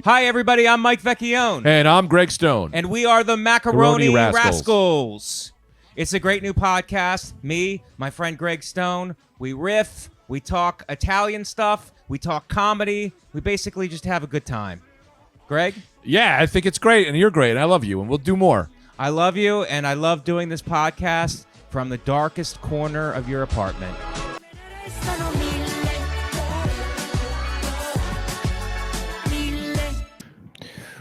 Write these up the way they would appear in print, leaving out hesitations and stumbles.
Hi, everybody. I'm Mike Vecchione. And I'm Greg Stone. And we are the Macaroni Rascals. It's a great new podcast. Me, my friend Greg Stone, we riff, we talk Italian stuff, we talk comedy. We basically just have a good time. Greg? Yeah, I think it's great, and you're great. I love you, and we'll do more. I love you, and I love doing this podcast from the darkest corner of your apartment.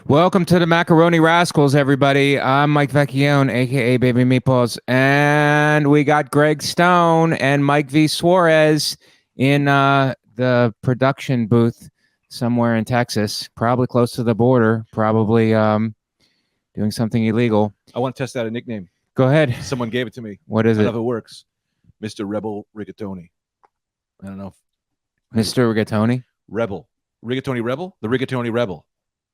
Welcome to the Macaroni Rascals, everybody. I'm Mike Vecchione, a.k.a. Baby Meatballs, and we got Greg Stone and Mike V. Suarez in the production booth somewhere in Texas, probably close to the border, probably doing something illegal. I want to test out a nickname. Go ahead. Someone gave it to me. What is I it? don't know if it works. Mr. Rebel Rigatoni. I don't know. Mr. Rigatoni? Rebel. Rigatoni Rebel? The Rigatoni Rebel.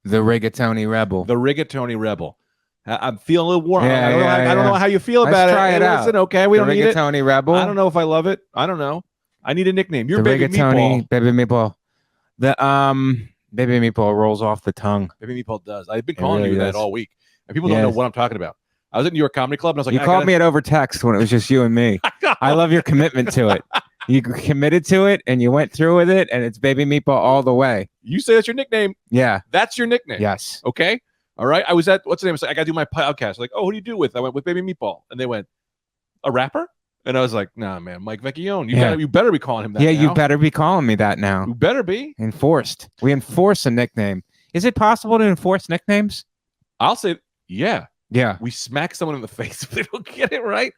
The Rigatoni Rebel. The Rigatoni Rebel. I'm feeling a little warm. Yeah, I don't know how you feel about Let's it. try it out. Listen, okay, we don't need it. Rigatoni Rebel. I don't know if I love it. I don't know. I need a nickname. You're the Baby Rigatoni, Meatball. Baby Meatball. The Baby Meatball rolls off the tongue. Baby Meatball does. I've been calling really you that does. all week. And people don't know what I'm talking about. I was at New York Comedy Club and I was like, You called me it over text when it was just you and me. I love your commitment to it. You committed to it and you went through with it, and it's Baby Meatball all the way. You say that's your nickname. Yeah. That's your nickname. Yes. Okay. All right. I was at, what's the name? I was like, I got to do my podcast. Like, oh, who do you do with? I went with Baby Meatball. And they went, a rapper? And I was like, nah, man, Mike Vecchione. You better be calling him that. Yeah, now. you better be calling me that now. You better be. Enforced. We enforce a nickname. Is it possible to enforce nicknames? I'll say, yeah. Yeah. We smack someone in the face if they don't get it right.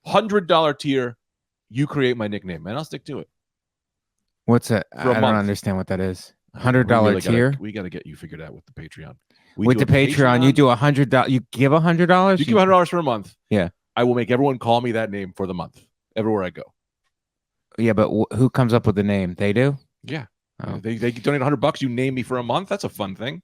$100 tier. You create my nickname, and I'll stick to it. What's it? For a I don't month. understand what that is. $100 tier? We got to get you figured out with the Patreon. With the Patreon, you do $100. You give $100? You give $100 for a month. Yeah. I will make everyone call me that name for the month, everywhere I go. Yeah, but who comes up with the name? They do? Yeah. Oh. They donate $100. You name me for a month. That's a fun thing.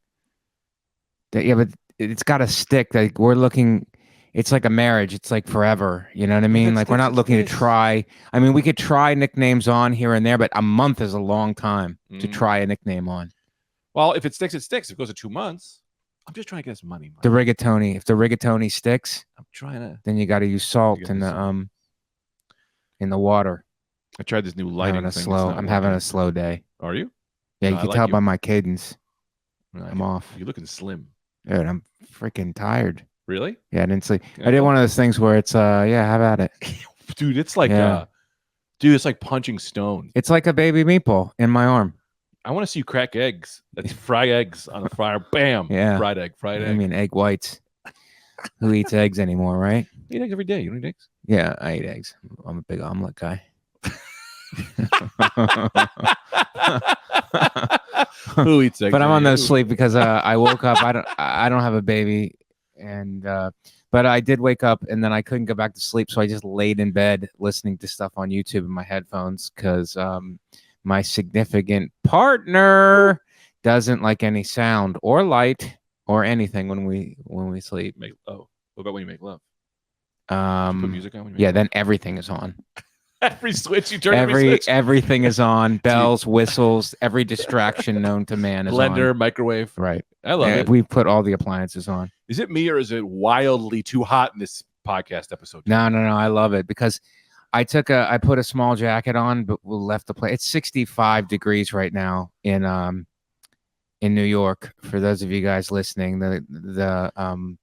Yeah, but it's got to stick. Like we're looking, it's like a marriage. It's like forever. You know what I mean? Like we're not looking to try. I mean, we could try nicknames on here and there, but a month is a long time to try a nickname on. Well, if it sticks, it sticks. If it goes to 2 months, I'm just trying to get us money. The rigatoni. If the rigatoni sticks, I'm trying to. then you got to use salt in the water. I tried this new lighting thing. I'm having a slow day. Are you? Yeah, you I can like tell you. by my cadence. Right. I'm off. You're looking slim. Dude, I'm freaking tired. Really? Yeah, I didn't sleep. Yeah, I did one of those things where it's yeah, have at it. Dude, it's like Yeah. it's like punching stone. It's like a baby meatball in my arm. I want to see you crack eggs. That's fry eggs on a fryer. Bam. Yeah. Fried egg. I mean, egg whites. Who eats eggs anymore, right? You eat eggs every day. You don't eat eggs? Yeah, I eat eggs. I'm a big omelet guy. Who eats eggs? But I'm on every no day? sleep because I woke up. I don't have a baby, and but I did wake up and then I couldn't go back to sleep, so I just laid in bed listening to stuff on YouTube in my headphones because my significant partner doesn't like any sound or light or anything when we sleep. What about when you make love? Put music on when you make Yeah, love? then everything is on. Every switch you turn, every switch. Everything is on. Bells, whistles, every distraction known to man is on. Blender, microwave. Right. I love it. We put all the appliances on. Is it me or is it wildly too hot in this podcast episode? No. I love it because I put a small jacket on, but we left the place. It's 65 degrees right now in New York. For those of you guys listening, the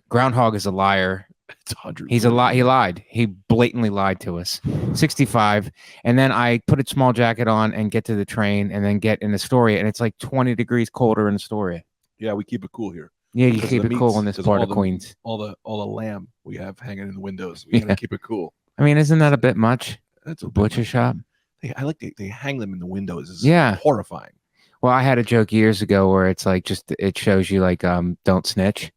groundhog is a liar. It's 100. He lied. He blatantly lied to us. 65. And then I put a small jacket on and get to the train and then get in Astoria. And it's like 20 degrees colder in Astoria. Yeah, we keep it cool here. Yeah, you Because keep of it the cool meats, in this because part all of the- Queens. All the lamb we have hanging in the windows. We gotta keep it cool. I mean, isn't that a bit much? That's a bit Butcher much. shop? I like they hang them in the windows. It's Yeah. horrifying. Well, I had a joke years ago where it's like it shows you like don't snitch.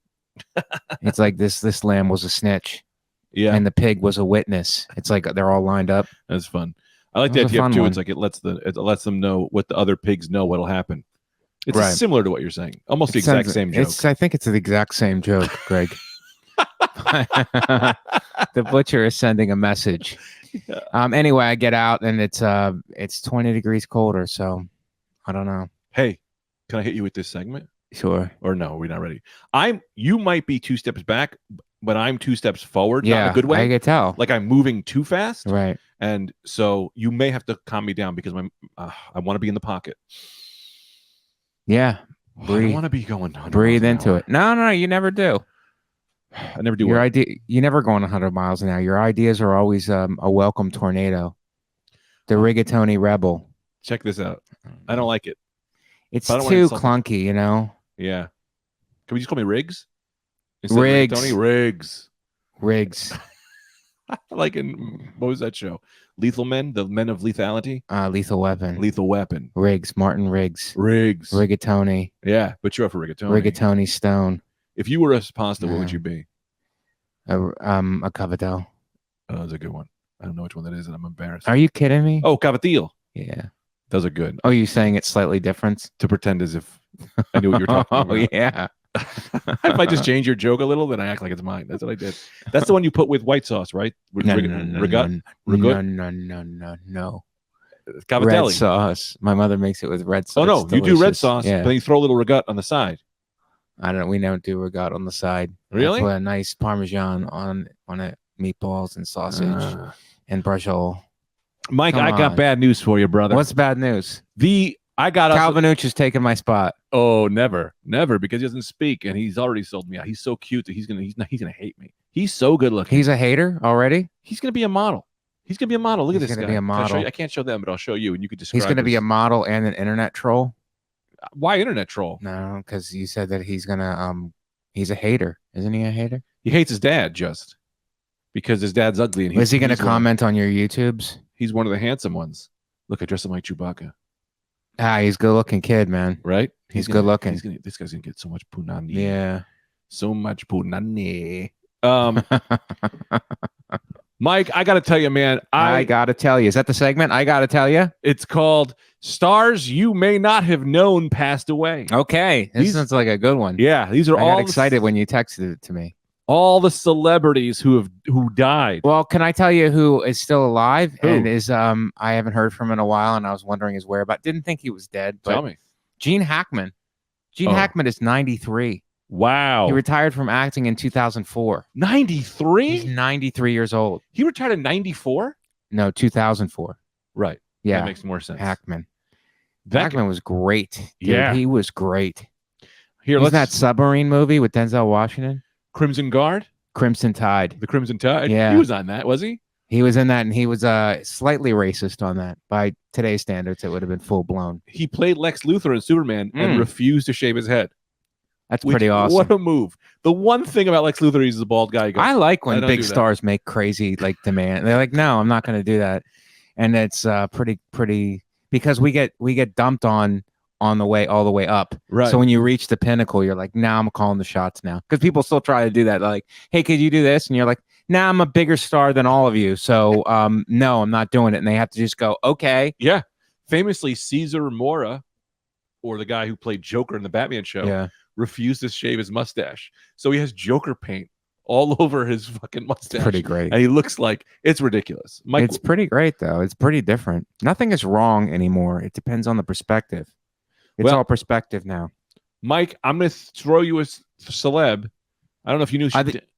It's like this lamb was a snitch. Yeah, And the pig was a witness. It's like they're all lined up. that's fun. I like That the was a idea fun too. one. It's like it lets them know what the other pigs know what'll happen. It's Right. similar to what you're saying. Almost the exact same joke. I think it's the exact same joke, Greg. The butcher is sending a message. Anyway, I get out and it's 20 degrees colder, so I don't know. Hey, Can I hit you with this segment? Sure. Or no, we're not ready. You might be 2 steps back, but I'm 2 steps forward. Yeah, not in a good way. I can tell. Like I'm moving too fast. Right. And so you may have to calm me down because I want to be in the pocket. Yeah. I Breathe. don't want to be going 100 Breathe miles an into hour. it. No, you never do. I never do. Your What? idea, you never go on 100 miles an hour. Your ideas are always a welcome tornado. The rigatoni rebel. Check this out. I don't like it. It's I don't wanna too insult clunky, you know. Yeah. Can we just call me Riggs? Instead of Riggs. Tony Riggs. Riggs. Like in what was that show? Lethal Men, the Men of Lethality. Lethal Weapon. Lethal Weapon. Riggs. Martin Riggs. Riggs. Rigatoni. Yeah, but you're up for rigatoni. Rigatoni Stone. If you were a pasta, what Yeah. would you be? A cavatello. Oh, that's a good one. I don't know which one that is, and I'm embarrassed. Are you kidding me? Oh, cavatillo. Yeah. Those are good. Oh, you saying it's slightly different? To pretend as if I knew what you were talking about. Oh, yeah. If I just change your joke a little, then I act like it's mine. That's what I did. That's the one you put with white sauce, right? No. Ragut? No. Cavatelli. Red sauce. My mother makes it with red sauce. Oh no, It's you do red delicious. sauce, Yeah. but then you throw a little ragut on the side. We don't do ragat on the side. Really? I put a nice parmesan on it, meatballs and sausage and brajol. Mike, Come I got on. bad news for you, brother. What's bad news? I got Calvinucci is taking my spot. Oh, never, because he doesn't speak, and he's already sold me out. He's so cute that he's gonna hate me. He's so good looking. He's a hater already. He's gonna be a model. He's gonna be a model. Look at He's this gonna guy. be a Can I show model. you? I can't show them, but I'll show you, and you could describe. He's going to be this. a model and an internet troll. Why internet troll? No, because you said that he's gonna he's a hater, isn't he? A hater? He hates his dad just because his dad's ugly, and Is he going to he's comment on your YouTubes? He's one of the handsome ones. Look, I dress him like Chewbacca. He's a good-looking kid, man. Right? He's good looking. This guy's gonna get so much punani. Yeah. So much punani. Mike, I gotta tell you, man. I gotta tell you. Is that the segment? I gotta tell you. It's called Stars You May Not Have Known Passed Away. Okay, this sounds like a good one. Yeah, these are I all got excited when you texted it to me. all the celebrities who died. Well, can I tell you who is still alive Who? and is I haven't heard from him in a while, and I was wondering his whereabouts. Didn't think he was dead, but Tell me. Gene Hackman. Gene Oh. Hackman is 93. Wow. He retired from acting in 2004. 93? He's 93 years old. He retired in 94? No, 2004. Right. Yeah, That makes more sense. Hackman. That Hackman was great. Dude. Yeah. He was great. Here, He's let's that submarine movie with Denzel Washington, Crimson Guard, Crimson Tide. the Crimson Tide. Yeah. He was on that, was he? He was in that, and he was slightly racist on that. By today's standards, it would have been full blown. He played Lex Luthor in Superman and refused to shave his head. That's pretty awesome. What a move. The one thing about Lex Luthor, he's a bald guy. He goes, I like when don't big do that. stars make crazy demand. They're like, no, I'm not going to do that, and it's pretty because we get dumped on the way all the way up. Right. So when you reach the pinnacle, you're like, nah, I'm calling the shots now, because people still try to do that. Like, hey, could you do this? And you're like, nah, I'm a bigger star than all of you, so no, I'm not doing it. And they have to just go, okay. Yeah. Famously, Caesar Mora, or the guy who played Joker in the Batman show, Yeah. refused to shave his mustache. So he has Joker paint all over his fucking mustache. Pretty great. And he looks like it's ridiculous. Mike, It's pretty great, though. It's pretty different. Nothing is wrong anymore. It depends on the perspective. It's Well- all perspective now. Mike, I'm going to throw you a celeb. I don't know if you knew.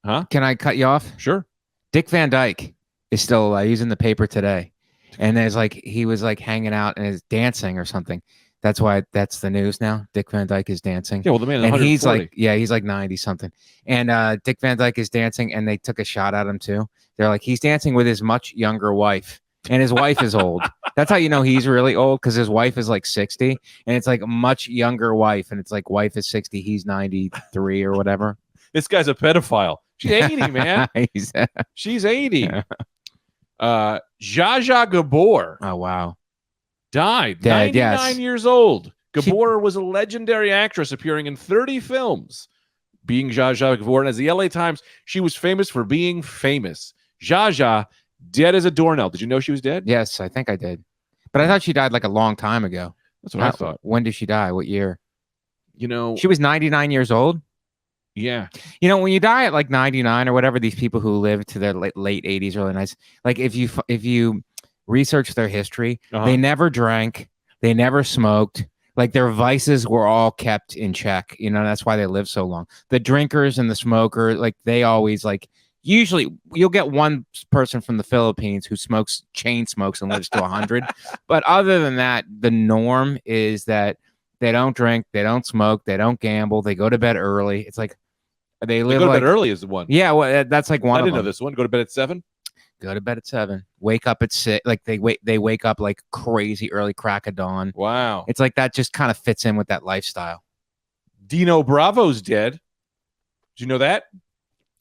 Huh? Can I cut you off? Sure. Dick Van Dyke is still alive. He's in the paper today. And there's he was hanging out and is dancing or something. That's why that's the news now. Dick Van Dyke is dancing. Yeah, well, the man is And he's 140. he's 90 something. And Dick Van Dyke is dancing, and they took a shot at him too. They're like, he's dancing with his much younger wife. And his wife is old. That's how you know he's really old, because his wife is 60, and it's a much younger wife, and it's wife is 60, he's 93 or whatever. This guy's a pedophile. She's 80, man. She's 80. Yeah. Zsa Zsa Gabor Oh wow. died. Dead, 99 yes. years old. Gabor was a legendary actress appearing in 30 films. Being Zsa Zsa Gabor, and as the LA Times, she was famous for being famous. Zsa Zsa, dead as a doornail. Did you know she was dead? Yes, I think I did. But I thought she died a long time ago. That's what I thought. When did she die? What year? You know, She was 99 years old. yeah. You know, when you die at 99 or whatever, these people who live to their late 80s, early 90s, if you research their history, Uh-huh. they never drank, they never smoked, Like their vices were all kept in check. You know, that's why they live so long. The drinkers and the smoker, like they always like. Usually, you'll get one person from the Philippines who chain smokes, and lives to 100. But other than that, the norm is that they don't drink, they don't smoke, they don't gamble, they go to bed early. It's like they live go to like bed early is the one. yeah. Well, that's like one I of didn't know them. this one. Go to bed at 7. Go to bed at 7. Wake up at 6. Like they wake up like crazy early, crack of dawn. Wow. It's like that just kind of fits in with that lifestyle. Dino Bravo's dead. Did you know that?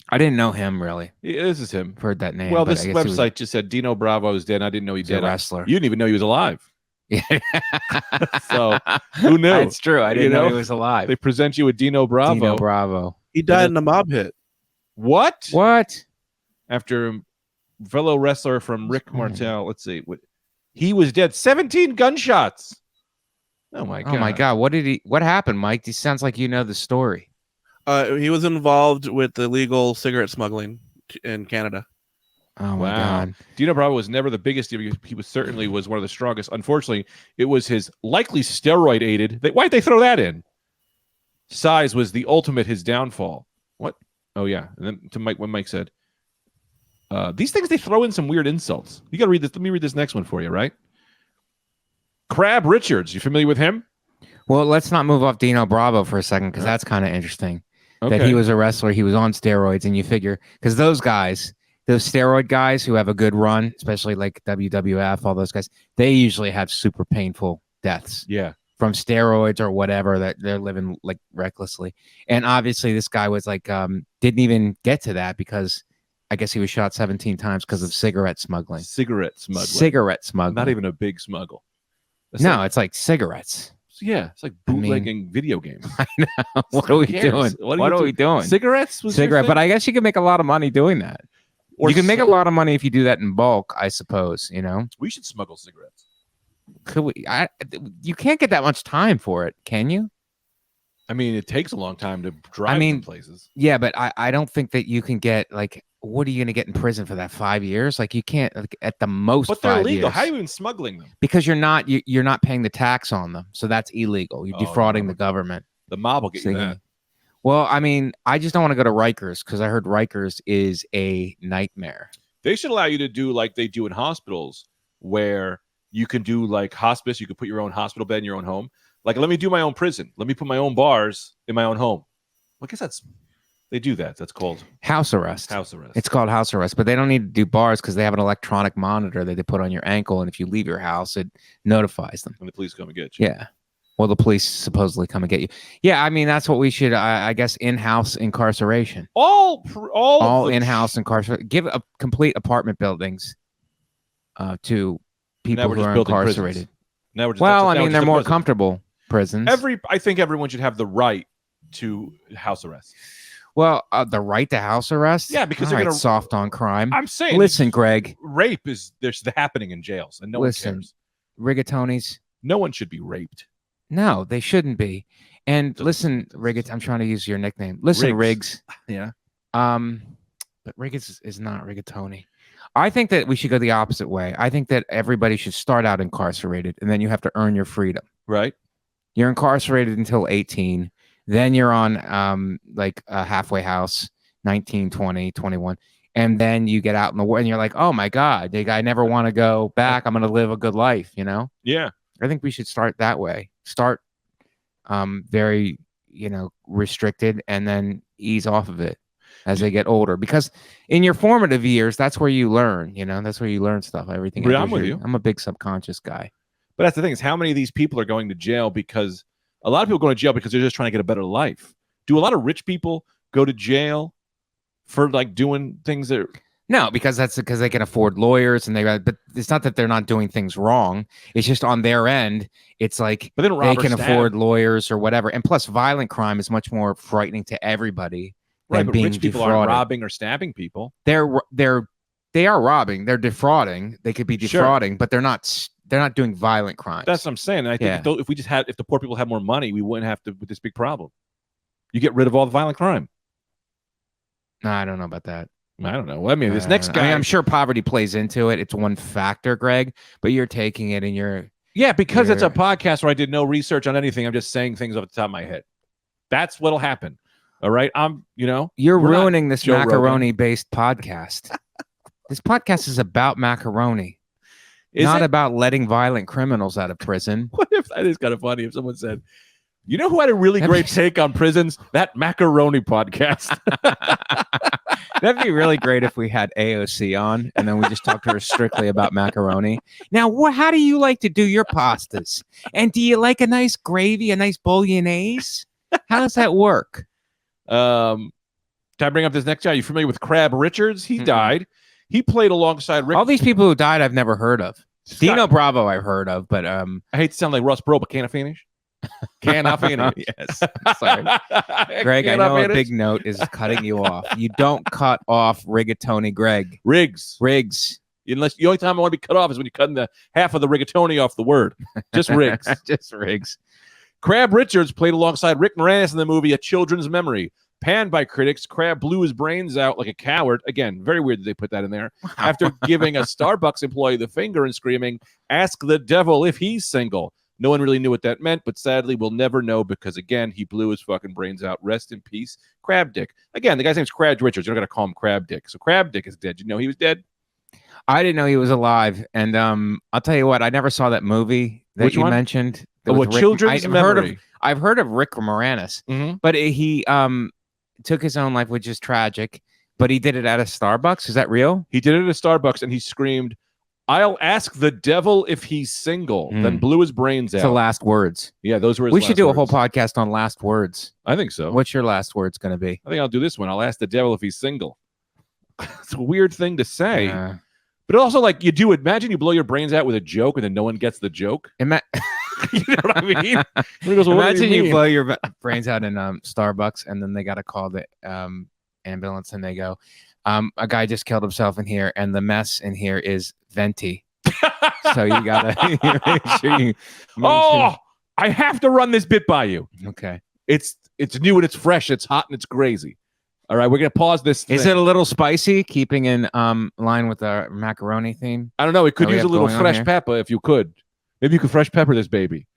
I didn't know him really. Yeah, this is him. Heard that name. Well, but this I guess website just said Dino Bravo is dead. I didn't know he he was a dead. wrestler. You didn't even know he was alive. Yeah. So who knew? It's true. I didn't know he was alive. They present you with Dino Bravo. Dino Bravo. He died in a mob hit. What? What? After fellow wrestler from Rick Martel. Let's see. He was dead. 17 gunshots. Oh my god. Oh my god. What happened, Mike? This sounds like you know the story. He was involved with illegal cigarette smuggling in Canada. Oh my Wow. god. Dino Bravo was never the biggest. He was certainly was one of the strongest. Unfortunately, it was his likely steroid aided. Why'd they throw that in? Size was the ultimate his downfall. What? Oh yeah. And then to Mike, when Mike said, these things they throw in some weird insults. You got to read this. Let me read this next one for you. Right? Crab Richards. You familiar with him? Well, let's not move off Dino Bravo for a second because that's kind of interesting. Okay. That he was a wrestler, he was on steroids, and you figure because those guys, those steroid guys who have a good run, especially like WWF, all those guys, they usually have super painful deaths Yeah. from steroids or whatever that they're living like recklessly. And obviously, this guy was like didn't even get to that because I guess he was shot 17 times because of cigarette smuggling. Cigarette smuggling. Cigarette smuggling. Not even a big smuggle. That's No, like- it's like cigarettes. yeah, it's like I mean- bootlegging video games. I know. What are we Who cares? doing? What are What you are we doing? Cigarettes was your Cigarette, thing? but I guess you can make a lot of money doing that. Or you can make a lot of money if you do that in bulk, I suppose. You know, We should smuggle cigarettes. could we? You can't get that much time for it, can you? I mean, it takes a long time to drive mean, to places. Yeah, but I don't think that you can get like. What are you going to get in prison for that? 5 years? Like you can't like, at the most. But they're 5 illegal. years. How are you even smuggling them? Because you're not paying the tax on them, so that's illegal. You're Oh, defrauding no. the government. The mob will get So you you- that. Well, I mean, I just don't want to go to Rikers because I heard Rikers is a nightmare. They should allow you to do like they do in hospitals, where you can do like hospice. You can put your own hospital bed in your own home. Like, let me do my own prison. Let me put my own bars in my own home. Well, I guess they do that. That's called House arrest. house arrest. It's called house arrest, but they don't need to do bars because they have an electronic monitor that they put on your ankle, and if you leave your house, it notifies them. when the police come and get you. Yeah. Well, the police supposedly come and get you. Yeah, I mean that's what we should. I guess in-house incarceration, All all of the- in-house incarceration. Give a complete apartment buildings to people we're who just are building prisons. incarcerated. Now we're just, Well, now I we're mean just they're a more prison. comfortable prisons. I think everyone should have the right to house arrest. Well, the right to house arrest. Yeah, because All they're right, gonna- soft on crime. I'm saying, Listen, Greg, rape is there's happening in jails, and no Listen. one cares. rigatonis. No one should be raped. No, they shouldn't be. And Doesn't listen, make sense. Riggins, I'm trying to use your nickname. Listen, Riggs. Riggs. Yeah. But Riggins is not rigatoni. I think that we should go the opposite way. I think that everybody should start out incarcerated and then you have to earn your freedom. Right. You're incarcerated until 18. Then you're on like a halfway house, 19, 20, 21. And then you get out in the world and you're like, oh my God, I never want to go back. I'm going to live a good life, you know? Yeah. I think we should start that way. Start very, restricted and then ease off of it as they get older. Because in your formative years, that's where you learn, that's where you learn stuff. Everything. Yeah, I'm enters with your- you. I'm a big subconscious guy. But that's the thing is how many of these people are going to jail because a lot of people go to jail because they're just trying to get a better life. Do a lot of rich people go to jail for like doing things that No, because that's because they can afford lawyers and but it's not that they're not doing things wrong. It's just on their end. It's like but they don't they rob or can stab. afford lawyers or whatever. And plus violent crime is much more frightening to everybody right, than but being rich people defrauded. aren't robbing or stabbing people. They are robbing, they're defrauding. They could be Sure. defrauding, but they're not doing violent crimes. That's what I'm saying. And I think Yeah. if the poor people had more money, we wouldn't have with this big problem. You get rid of all the violent crime. No, I don't know about that. I don't know. I mean, this I next don't know. guy. I'm sure poverty plays into it. It's one factor, Greg, but you're taking it and you're Yeah, because it's a You're- podcast where I did no research on anything. I'm just saying things off the top of my head. That's what'll happen. All right. You're we're not ruining this Joe Rogan. macaroni-based podcast. This podcast is about macaroni, Is not it? about letting violent criminals out of prison. What if that is kind of funny if someone said, you know who had a really That'd great be- take on prisons? That macaroni podcast. That'd be really great if we had AOC on, and then we just talked to her strictly about macaroni. Now, how do you like to do your pastas? And do you like a nice gravy, a nice bolognese? How does that work? Can I bring up this next guy? You familiar with Crab Richards? He Mm-mm. died. He played alongside Rick. All these people who died, I've never heard of. Scott- Dino Bravo, I've heard of, but I hate to sound like Russ Bro, but can I finish? Can I finish? yes. Sorry. Greg, I Can know a finish? big note is cutting you off. You don't cut off rigatoni, Greg. Riggs. Riggs. The only time I want to be cut off is when you're cutting the half of the rigatoni off the word. Just Riggs. Just Riggs. Crab Richards played alongside Rick Moranis in the movie A Children's Memory. Panned by critics, Crab blew his brains out like a coward. Again, very weird that they put that in there. After giving a Starbucks employee the finger and screaming, "Ask the devil if he's single." No one really knew what that meant, but sadly, we'll never know because, again, he blew his fucking brains out. Rest in peace, Crab Dick. Again, the guy's name's Crab Richards. You're not going to call him Crab Dick. So Crab Dick is dead. You know he was dead? I didn't know he was alive. And I'll tell you what, I never saw that movie that Which you one? mentioned. That Oh, was A Rick- Children's Memory. I've heard of Rick Moranis, Mhm. but he took his own life, which is tragic. But he did it at a Starbucks. Is that real? He did it at a Starbucks, and he screamed, "I'll ask the devil if he's single." Then blew his brains It's the out. last words. Yeah, those were his We should last do a whole words. podcast on last words. I think so. What's your last words going to be? I think I'll do this one. I'll ask the devil if he's single. It's a weird thing to say. Uh, But also, like, you do imagine you blow your brains out with a joke and then no one gets the joke. ima- You know what I mean? He goes, "Well, what do Imagine you mean?" blow your brains out in Starbucks, and then they got to call the ambulance, and they go, "A guy just killed himself in here, and the mess in here is venti." So you gotta make sure you. Oh, I have to run this bit by you. Okay. It's new and it's fresh. It's hot and it's crazy. All right, we're gonna pause this. Is thing. it a little spicy? Keeping in line with our macaroni theme. I don't know. It could What do we use a have little going on fresh here? pepper if you could. Maybe you could fresh pepper this baby.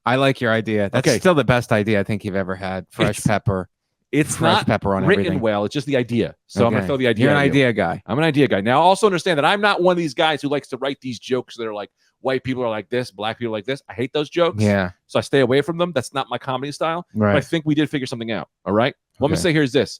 I like your idea. That's Okay. still the best idea I think you've ever had. Fresh It's pepper. It's Fresh not pepper on written everything. well. It's just the idea. So I'm gonna Okay. throw the idea. You're an at you. idea guy. I'm an idea guy. Now, also understand that I'm not one of these guys who likes to write these jokes that are like white people are like this, black people are like this. I hate those jokes. Yeah. So I stay away from them. That's not my comedy style. But I Right. think we did figure something out. All right. What I'm gonna Okay. say here is this.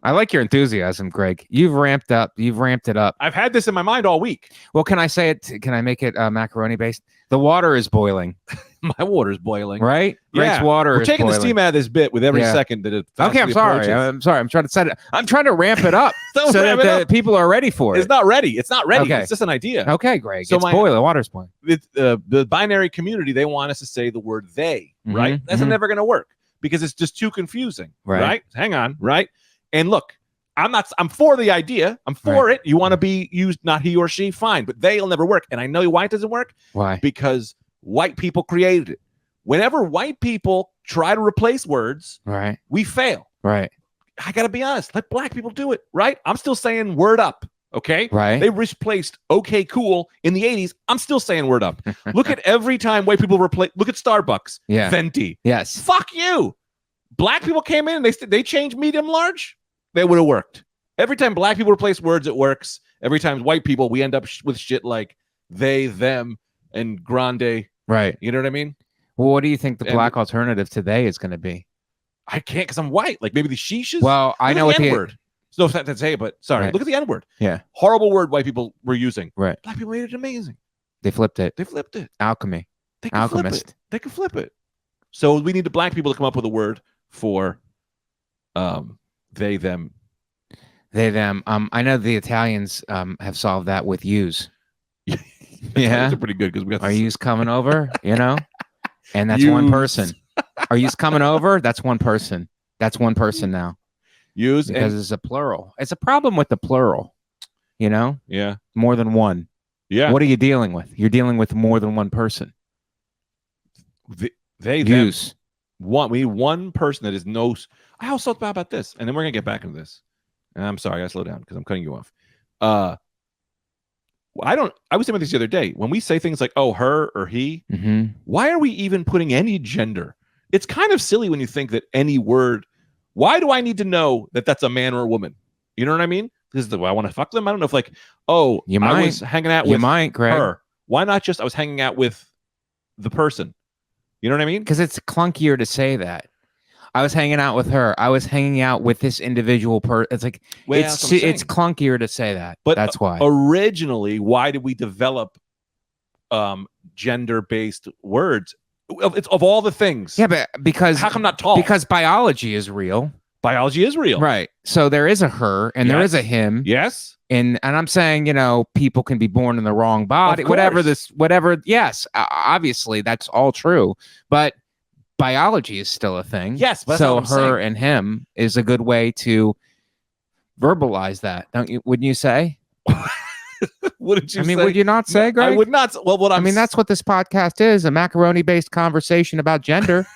I like your enthusiasm, Greg. You've ramped up. You've ramped it up. I've had this in my mind all week. Well, can I say it? Can I make it macaroni based? The water is boiling, My water's boiling. right? Greg's Yeah. water We're is taking the boiling. steam out of this bit with every Yeah. second that it. Okay, I'm fastly sorry. approaches. I'm sorry. I'm trying to set it. I'm trying to ramp it up Don't so ramp that it the up. people are ready for It's it. not ready. It's not ready. Okay. It's just an idea. Okay, Greg. So It's my- boiling. The water's boiling. The binary community, they want us to say the word they, right? Mhm, That's mhm. never going to work because it's just too confusing, Right. right? Hang on, right? And look, I'm for the idea. I'm for it. You want to be used, not he or she, fine, but they'll never work. And I know why it doesn't work Why? because white people created it. Whenever white people try to replace words, Right. we fail. Right. I got to be honest. Let black people do it, right? I'm still saying word up, okay? Right. They replaced okay cool in the 80s. I'm still saying word up. Look at every time white people replace, look at Starbucks, Yeah. venti. Yes. Fuck you. Black people came in, they changed medium large, they would have worked. Every time black people replace words, it works. Every time white people, we end up with shit like they, them, and grande. Right. You know what I mean? Well, what do you think the And- black alternative today is going to be? I can't because I'm white. Like maybe the sheeshes. Well, I know what the the N-word. No offense to say, but sorry. Right. Look at the N-word. Yeah. Horrible word white people were using. Right. Black people made it amazing. They flipped it. They flipped it. Alchemy. They can flip Alchemist. it. They can flip it. So we need the black people to come up with a word for they, them. They them. I know the Italians have solved that with yous. Yeah. Those are pretty good because we got Are yous coming over? You know, and that's one Yous. person. Are yous coming over? That's one person. That's one person now use because and it's a plural. It's a problem with the plural. You know, yeah. more than one. Yeah. What are you dealing with? You're dealing with more than one person. They them. Use. We need one person that is no. I also thought about this, and then we're gonna get back into this. And I'm sorry, I gotta slow down because I'm cutting you off. I was thinking about this the other day. When we say things like, oh, her or he, Mhm. why are we even putting any gender? It's kind of silly when you think that any word, why do I need to know that that's a man or a woman? You know what I mean? Because I want to fuck them. I don't know if like, oh, You I might. was hanging out You with might, Greg. her. Why not just I was hanging out with the person? You know what I mean? Because it's clunkier to say that. I was hanging out with her. I was hanging out with this individual person. It's like Well, it's that's what I'm saying. clunkier to say that. But that's why. Originally, why did we develop gender-based words? It's of all the things. Yeah, but because How come not tall? Because biology is real. Biology is real. Right. So there is a her and there is a him. Yes. And I'm saying, people can be born in the wrong body, Of whatever course. yes, obviously that's all true. But biology is still a thing. Yes, but that's so not what I'm her saying. and him is a good way to verbalize that, wouldn't you say? What did you say? Would you not say, Greg? I would not. Well, what I'm that's what this podcast is, a macaroni-based conversation about gender.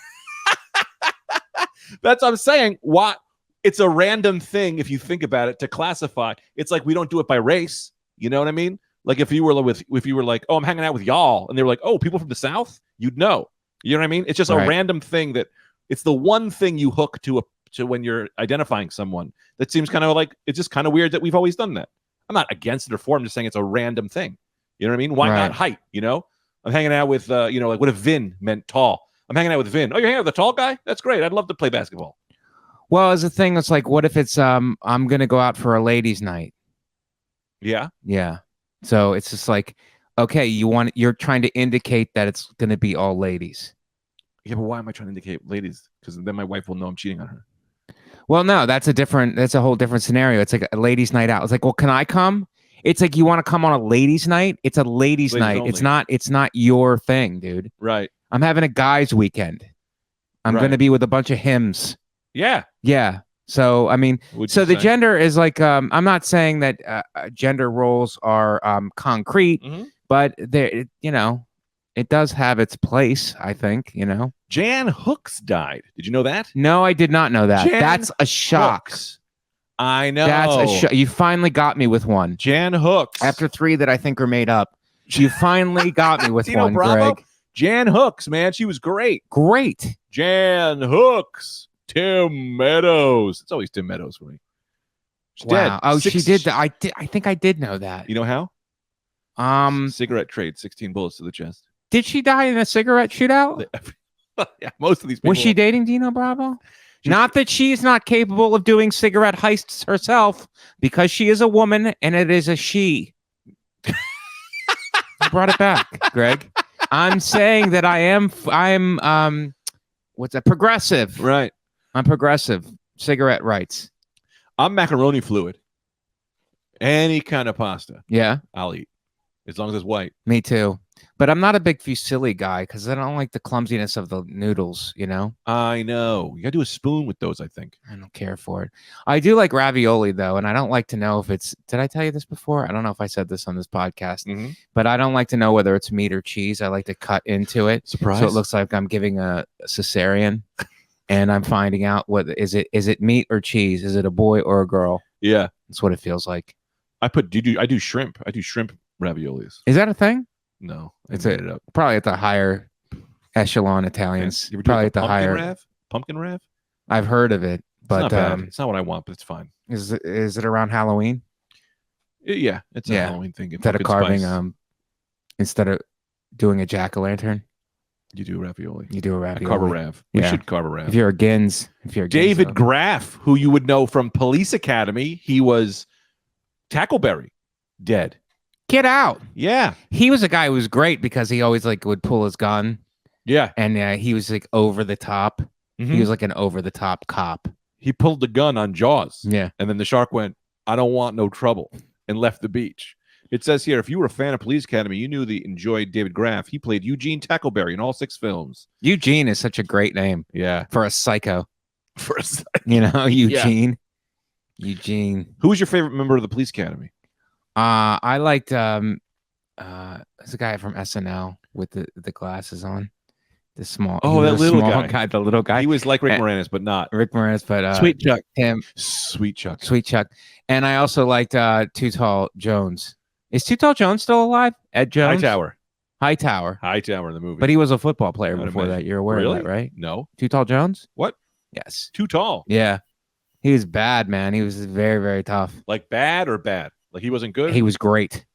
That's what I'm saying. Why? It's a random thing if you think about it to classify. It's like we don't do it by race. You know what I mean? Like if you were like, oh, I'm hanging out with y'all, and they were like, oh, people from the South, you'd know. You know what I mean? It's just a random thing that it's the one thing you hook to when you're identifying someone. That seems kind of like it's just kind of weird that we've always done that. I'm not against it or for. I'm just saying it's a random thing. You know what I mean? Why not height? I'm hanging out with like what if Vin meant tall? I'm hanging out with Vin. Oh, you're hanging out with the tall guy? That's great. I'd love to play basketball. Well, as a thing, it's like, what if it's I'm gonna go out for a ladies' night? Yeah. Yeah. So it's just like, okay, you're trying to indicate that it's gonna be all ladies. Yeah, but why am I trying to indicate ladies? Because then my wife will know I'm cheating on her. Well, no, that's a whole different scenario. It's like a ladies' night out. It's like, well, can I come? It's like you want to come on a ladies' night. It's a ladies' night. Only. It's not your thing, dude. Right. I'm having a guys' weekend. I'm going to be with a bunch of hims. Yeah. Yeah. So, the gender is like, I'm not saying that gender roles are concrete, but it does have its place, I think, Jan Hooks died. Did you know that? No, I did not know that. That's a shock. Hooks. I know. That's a shock. You finally got me with one. Jan Hooks. After 3 that I think are made up. You finally got me with one, Bravo? Greg. Jan Hooks, man. She was great. Great. Jan Hooks. Tim Meadows. It's always Tim Meadows for me. She's dead. Oh, she did. I think I did know that. You know how? Cigarette trade, 16 bullets to the chest. Did she die in a cigarette shootout? Yeah, most of these people. Was she dating Dino Bravo? Not that she's not capable of doing cigarette heists herself, because she is a woman and it is a she. I brought it back, Greg. I'm saying that I'm what's that? Progressive. Right. I'm progressive. Cigarette rights. I'm macaroni fluid. Any kind of pasta. Yeah. I'll eat. As long as it's white. Me too. But I'm not a big fusilli guy because I don't like the clumsiness of the noodles, I know. You gotta do a spoon with those, I think. I don't care for it. I do like ravioli, though, and I don't like to know if it's... Did I tell you this before? I don't know if I said this on this podcast, but I don't like to know whether it's meat or cheese. I like to cut into it. Surprise. So it looks like I'm giving a cesarean, and I'm finding out is it meat or cheese? Is it a boy or a girl? Yeah. That's what it feels like. I do shrimp. I do shrimp raviolis. Is that a thing? No, it's probably at the higher echelon Italians. You ever probably at the higher pumpkin rav. I've heard of it, but it's not bad. It's not what I want, but it's fine. Is it around Halloween? Yeah, it's a Halloween thing. Instead of carving, instead of doing a jack-o'-lantern, you do ravioli. You do a ravioli. I carve a rav. We should carve a rav. If you're a Gins, David Graff, who you would know from Police Academy, he was Tackleberry, dead. Get out. Yeah. He was a guy who was great because he always would pull his gun. Yeah. And he was over the top. He was like an over the top cop. He pulled the gun on Jaws. Yeah. And then the shark went, I don't want no trouble, and left the beach. It says here, if you were a fan of Police Academy, you enjoyed David Graff. He played Eugene Tackleberry in all 6 films. Eugene is such a great name. Yeah. For a psycho. Eugene. Eugene. Yeah. Eugene. Who was your favorite member of the Police Academy? I liked there's a guy from SNL with the glasses on. The small that little guy. The little guy. He was like Rick Moranis, but not Rick Moranis, but Sweet Chuck. Him. Sweet Chuck. And I also liked Too Tall Jones. Is Too Tall Jones still alive? Ed Jones? Hightower Hightower. in the movie. But he was a football player I would before imagine. that. You're aware Really? of that, right? No. Too Tall Jones? What? Yes. Too tall. Yeah. He was bad, man. He was very, very tough. Like bad or bad? Like he wasn't good? He was great.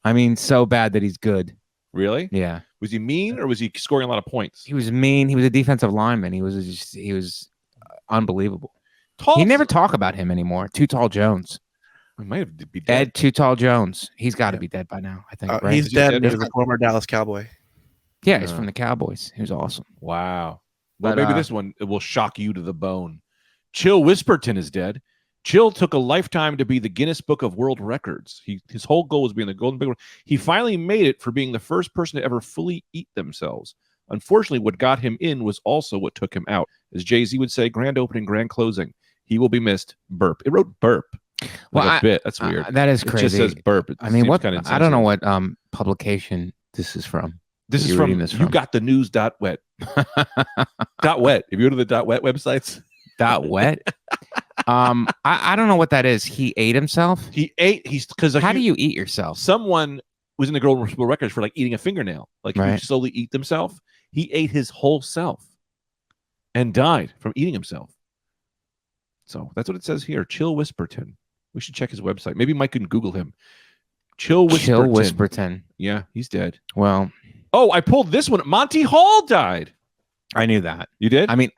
I mean, so bad that he's good. Really? Yeah. Was he mean or was he scoring a lot of points? He was mean. He was a defensive lineman. He was unbelievable. Tall. He never talk about him anymore. Too Tall Jones. He might have be dead. Ed Too Tall Jones. He's got to be dead by now, I think, right? He's Is he dead. dead? He was a former Dallas Cowboy. Yeah, he's from the Cowboys. He was awesome. Wow. Well, But, maybe this one will shock you to the bone. Chill Whisperton is dead. Chill took a lifetime to be the Guinness Book of World Records. His whole goal was being the Golden Big. He finally made it for being the first person to ever fully eat themselves. Unfortunately, what got him in was also what took him out. As Jay-Z would say, grand opening, grand closing. He will be missed. Burp. It wrote burp. Well, Like a bit. That's weird. That is It crazy. just says burp. It I mean, seems what? kinda I don't know insensitive. what publication this is from. This is you're from reading this you from. got the news .wet. .wet. If you go to the .wet websites, .wet. I don't know what that is. He ate himself. he's because How do you eat yourself? someone was in the Golden World Records for like eating a fingernail. Like he Right. would slowly eat himself. He ate his whole self and died from eating himself. So that's what it says here. Chill Whisperton. We should check his website. Maybe Mike can Google him. Chill Whisperton. Chill Whisperton. Yeah, he's dead. Well, Oh, I pulled this one. Monty Hall died. I knew that. You did? I mean,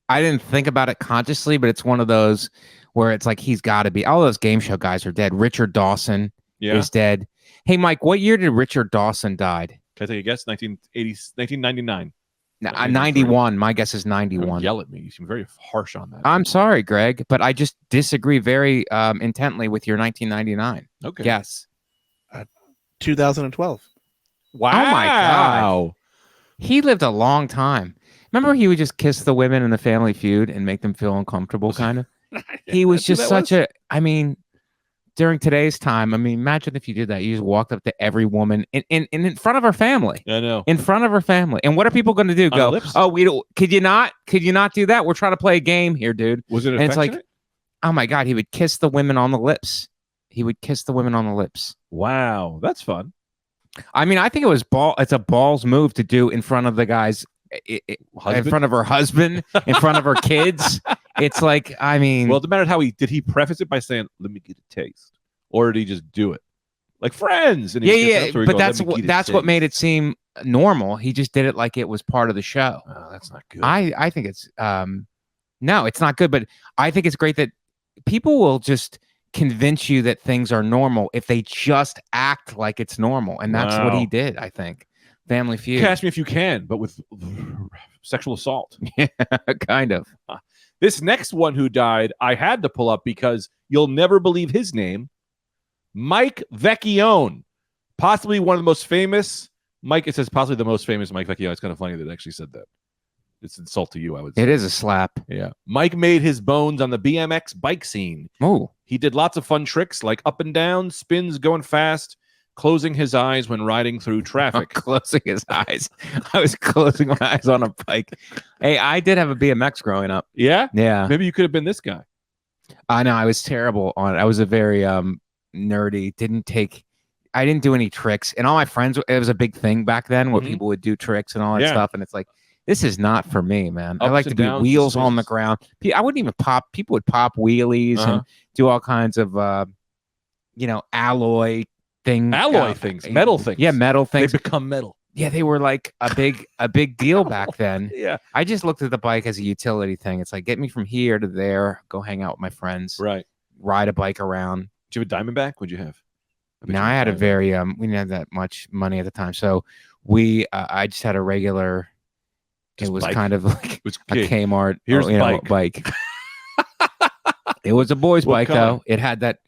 I didn't think about it consciously, but it's one of those where it's like he's got to be. All those game show guys are dead. Richard Dawson Yeah. is dead. Hey, Mike, what year did Richard Dawson died? Can I take a guess? 1999. 91. My guess is Don't 91. yell at me. You seem very harsh on that. I'm sorry, Greg, but I just disagree very intently with your 1999 okay. guess. 2012. Wow. Oh my God. He lived a long time. Remember, he would just kiss the women in the Family Feud and make them feel uncomfortable, kind of. He was That's who just that such a. I mean, during today's time, I mean, imagine if you did that. You just walked up to every woman in front of her family. I know. In front of her family. And what are people going to do? On Go, lips? oh, we don't. Could you not do that? We're trying to play a game here, dude. Was it And it's like, affectionate? oh my God, he would kiss the women on the lips. He would kiss the women on the lips. Wow, that's fun. I mean, I think it's a balls move to do in front of the guys, in Husband? front of her husband, in front of her kids. It's like, I mean, Well, it mattered how did he preface it by saying, "Let me get a taste," or did he just do it like friends? And he yeah, gets up to her, he but goes, that's "Let me what get a that's what taste." made it seem normal. He just did it like it was part of the show. Oh, that's not good. I think it's no, it's not good, but I think it's great that people will just convince you that things are normal if they just act like it's normal, and that's what he Wow. did. I think Family Feud, Catch me if you can, but with sexual assault. kind of. This next one who died, I had to pull up because you'll never believe his name. Mike Vecchione, possibly one of the most famous. Mike, it says possibly the most famous Mike Vecchione. It's kind of funny that it actually said that. It's an insult to you, I would say. It is a slap. Yeah. Mike made his bones on the BMX bike scene. Oh, He did lots of fun tricks like up and down, spins going fast, closing his eyes when riding through traffic. closing his eyes. I was closing my eyes on a bike. Hey, I did have a BMX growing up. Yeah? Yeah, Maybe you could have been this guy. I know. I was terrible on it. I was a very nerdy. I didn't do any tricks, and all my friends. It was a big thing back then where Mhm. people would do tricks and all that Yeah. stuff, and it's like, this is not for me, man. I Ups like to and be downs, wheels on the decisions. ground. I wouldn't even pop. People would pop wheelies Uh-huh. and do all kinds of, alloy things. Alloy things, metal things. Yeah, metal They things. become metal. Yeah, they were like a big deal back then. Yeah. I just looked at the bike as a utility thing. It's like, get me from here to there, go hang out with my friends, Right. ride a bike around. Did you have a Diamondback? What'd you have? bet Now you I had a Diamondback. very we didn't have that much money at the time, so I just had a regular. Just it was bike. kind of like It was a okay. Kmart. Here's bike. It was a boy's What bike color? though. It had that.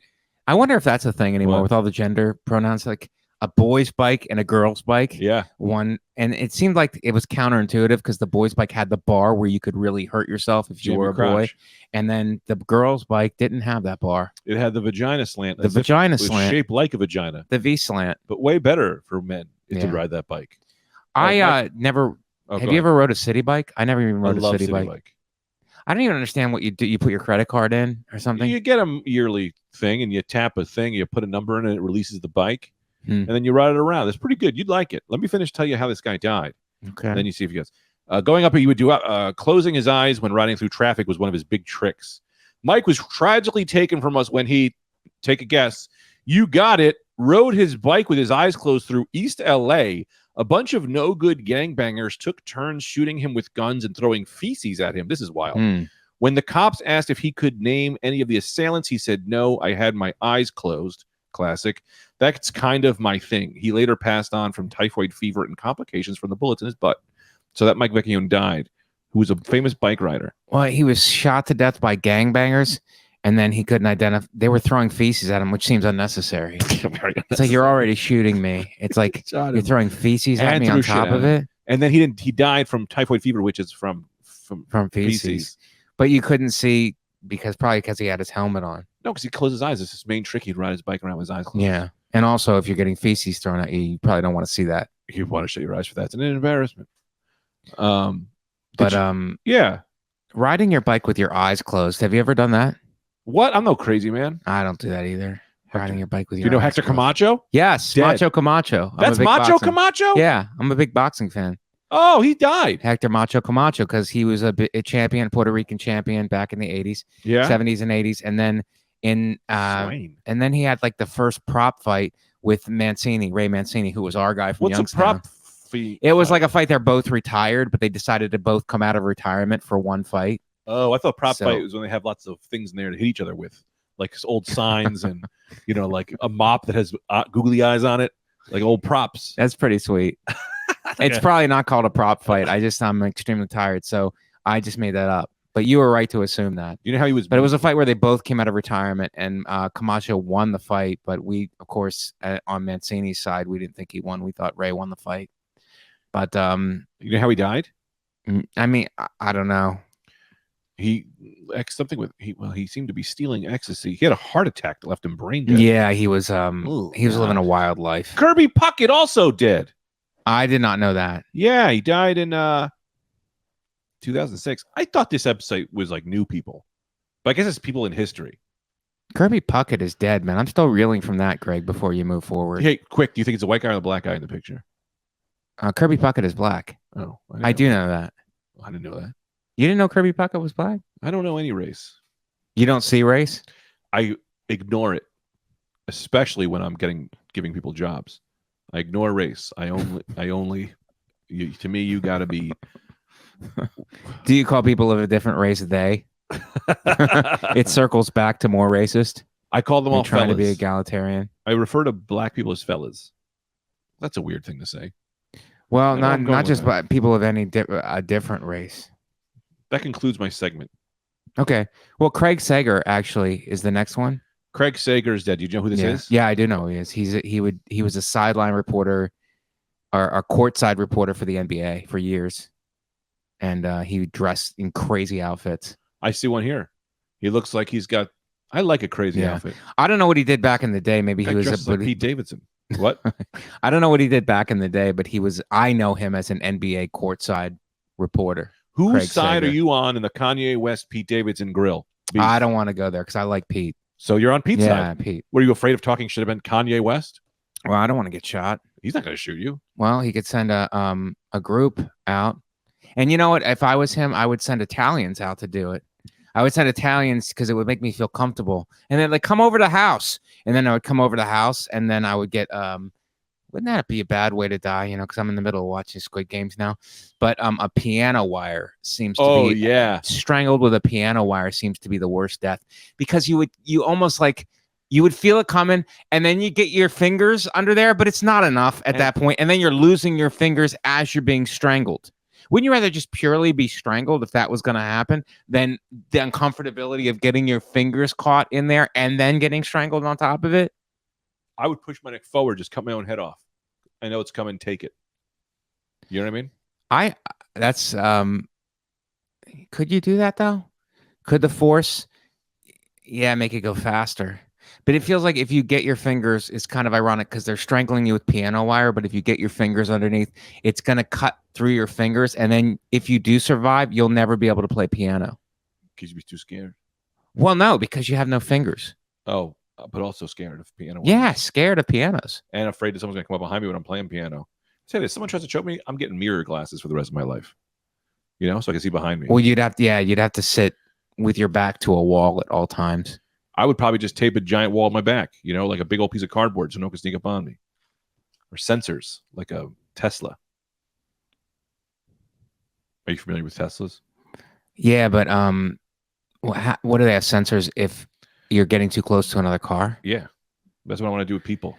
I wonder if that's a thing anymore What? with all the gender pronouns, like a boy's bike and a girl's bike. Yeah. One, and it seemed like it was counterintuitive because the boy's bike had the bar where you could really hurt yourself if you Jam were your a boy, crotch. and then the girl's bike didn't have that bar. It had the vagina slant. The as if vagina it was slant, shaped like a vagina, the V slant. but way better for men to Yeah. ride that bike. I never. Oh, Have go you ahead. ever rode a city bike? I never even I rode a love city bike. I don't even understand what you do. You put your credit card in or something? You get a yearly thing and you tap a thing, you put a number in and it releases the bike. and then you ride it around. It's pretty good. You'd like it. Let me tell you how this guy died. Okay. Then you see if he goes. Going up, he would do closing his eyes when riding through traffic was one of his big tricks. Mike was tragically taken from us when he, take a guess, you got it, rode his bike with his eyes closed through East LA. A bunch of no-good gangbangers took turns shooting him with guns and throwing feces at him. This is wild. When the cops asked if he could name any of the assailants, he said, no, I had my eyes closed. Classic. That's kind of my thing. He later passed on from typhoid fever and complications from the bullets in his butt. So that Mike Vecchione died, who was a famous bike rider. Well, he was shot to death by gangbangers, and then he couldn't identify. They were throwing feces at him, which seems unnecessary. It's like you're already shooting me. It's like you're throwing feces at me on top of it. And then he died from typhoid fever, which is from feces. But you couldn't see probably because he had his helmet on. No, because he closed his eyes. It's his main trick. He'd ride his bike around with his eyes closed. Yeah. And also, if you're getting feces thrown at you, you probably don't want to see that. You want to shut your eyes for that. It's an embarrassment. Yeah. Riding your bike with your eyes closed. Have you ever done that? What? I'm no crazy man. I don't do that either. Riding your bike with your You know eyes Hector closed. Camacho? Yes. Dead. Macho Camacho. That's Macho Camacho? Yeah. I'm a big boxing fan. Oh, he died. Hector Macho Camacho, because he was a champion, Puerto Rican champion back in the 80s, Yeah. 70s and 80s. And then and then he had like the first prop fight with Ray Mancini, who was our guy from What's Youngstown. a prop fight? It was like a fight. They're both retired, but they decided to both come out of retirement for one fight. Oh, I thought prop fight was when they have lots of things in there to hit each other with, like old signs and, like a mop that has googly eyes on it, like old props. That's pretty sweet. It's probably not called a prop fight. I'm extremely tired, so I just made that up. But you were right to assume that. You know how he was? But it was a fight where they both came out of retirement, and Camacho won the fight. But we, of course, on Mancini's side, we didn't think he won. We thought Ray won the fight. But you know how he died? I mean, I don't know. He seemed to be stealing ecstasy. He had a heart attack that left him brain dead. Yeah, he was living a wild life. Kirby Puckett also dead. I did not know that. Yeah, he died in 2006. I thought this episode was like new people, but I guess it's people in history. Kirby Puckett is dead, man. I'm still reeling from that, Greg, before you move forward. Hey, quick, do you think it's a white guy or a black guy in the picture? Kirby Puckett is black. Oh, I do know that. I didn't know that. You didn't know Kirby Puckett was black? I don't know any race. You don't see race? I ignore it, especially when I'm giving people jobs. I ignore race. I only to me, you got to be. Do you call people of a different race they? It circles back to more racist. I call them all trying fellas. to be egalitarian. I refer to black people as fellas. That's a weird thing to say. Well, not just people of any a different race. That concludes my segment. Okay. Well, Craig Sager actually is the next one. Craig Sager is dead. Do you know who this is? Yeah, I do know who he is. He was a sideline reporter, or a courtside reporter for the NBA for years, and he dressed in crazy outfits. I see one here. He looks like he's got. I like a crazy outfit. I don't know what he did back in the day. Maybe he was like Pete Davidson. What? I don't know what he did back in the day, but he was. I know him as an NBA courtside reporter. Whose Craig side Sager. are you on in the Kanye West Pete Davidson grill? Beef. I don't want to go there because I like Pete. So you're on Pete's side. Yeah, Pete. Were you afraid of talking shit about Kanye West? Well, I don't want to get shot. He's not going to shoot you. Well, he could send a group out, and you know what? If I was him, I would send Italians out to do it. I would send Italians because it would make me feel comfortable, and then like come over to the house, and then I would come over to the house, and then I would get wouldn't that be a bad way to die? You know, because I'm in the middle of watching Squid Games now. But a piano wire seems to be strangled with a piano wire seems to be the worst death, because you would feel it coming, and then you get your fingers under there, but it's not enough at that point, and then you're losing your fingers as you're being strangled. Wouldn't you rather just purely be strangled if that was going to happen than the uncomfortability of getting your fingers caught in there and then getting strangled on top of it? I would push my neck forward, just cut my own head off. I know it's coming, take it. You know what I mean? Could you do that though? Could the force, make it go faster? But it feels like if you get your fingers, it's kind of ironic because they're strangling you with piano wire. But if you get your fingers underneath, it's going to cut through your fingers. And then if you do survive, you'll never be able to play piano. Because you'd be too scared. Well, no, because you have no fingers. Oh, but also scared of piano. Yeah, scared of pianos. And afraid that someone's gonna come up behind me when I'm playing piano. Say this: someone tries to choke me, I'm getting mirror glasses for the rest of my life. You know, so I can see behind me. Well, you'd have to sit with your back to a wall at all times. I would probably just tape a giant wall on my back, you know, like a big old piece of cardboard so no one can sneak up on me. Or sensors, like a Tesla. Are you familiar with Teslas? Yeah, but what do they have sensors if you're getting too close to another car? Yeah. That's what I want to do with people.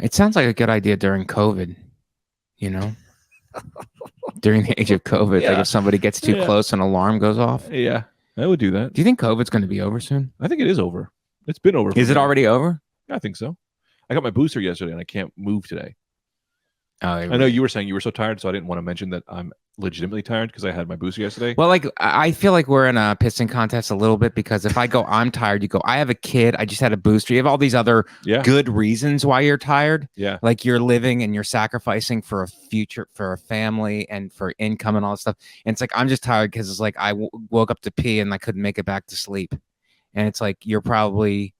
It sounds like a good idea during COVID, you know? During the age of COVID, like if somebody gets too close, an alarm goes off. Yeah, I would do that. Do you think COVID's going to be over soon? I think it is over. It's been over. Is it already over? I think so. I got my booster yesterday and I can't move today. Oh, I know you were saying you were so tired, so I didn't want to mention that I'm legitimately tired because I had my booster yesterday. Well, like I feel like we're in a pissing contest a little bit because if I go, I'm tired, you go, I have a kid, I just had a booster. You have all these other good reasons why you're tired. Yeah. Like you're living and you're sacrificing for a future, for a family and for income and all this stuff. And it's like, I'm just tired because it's like I woke up to pee and I couldn't make it back to sleep. And it's like, you're probably...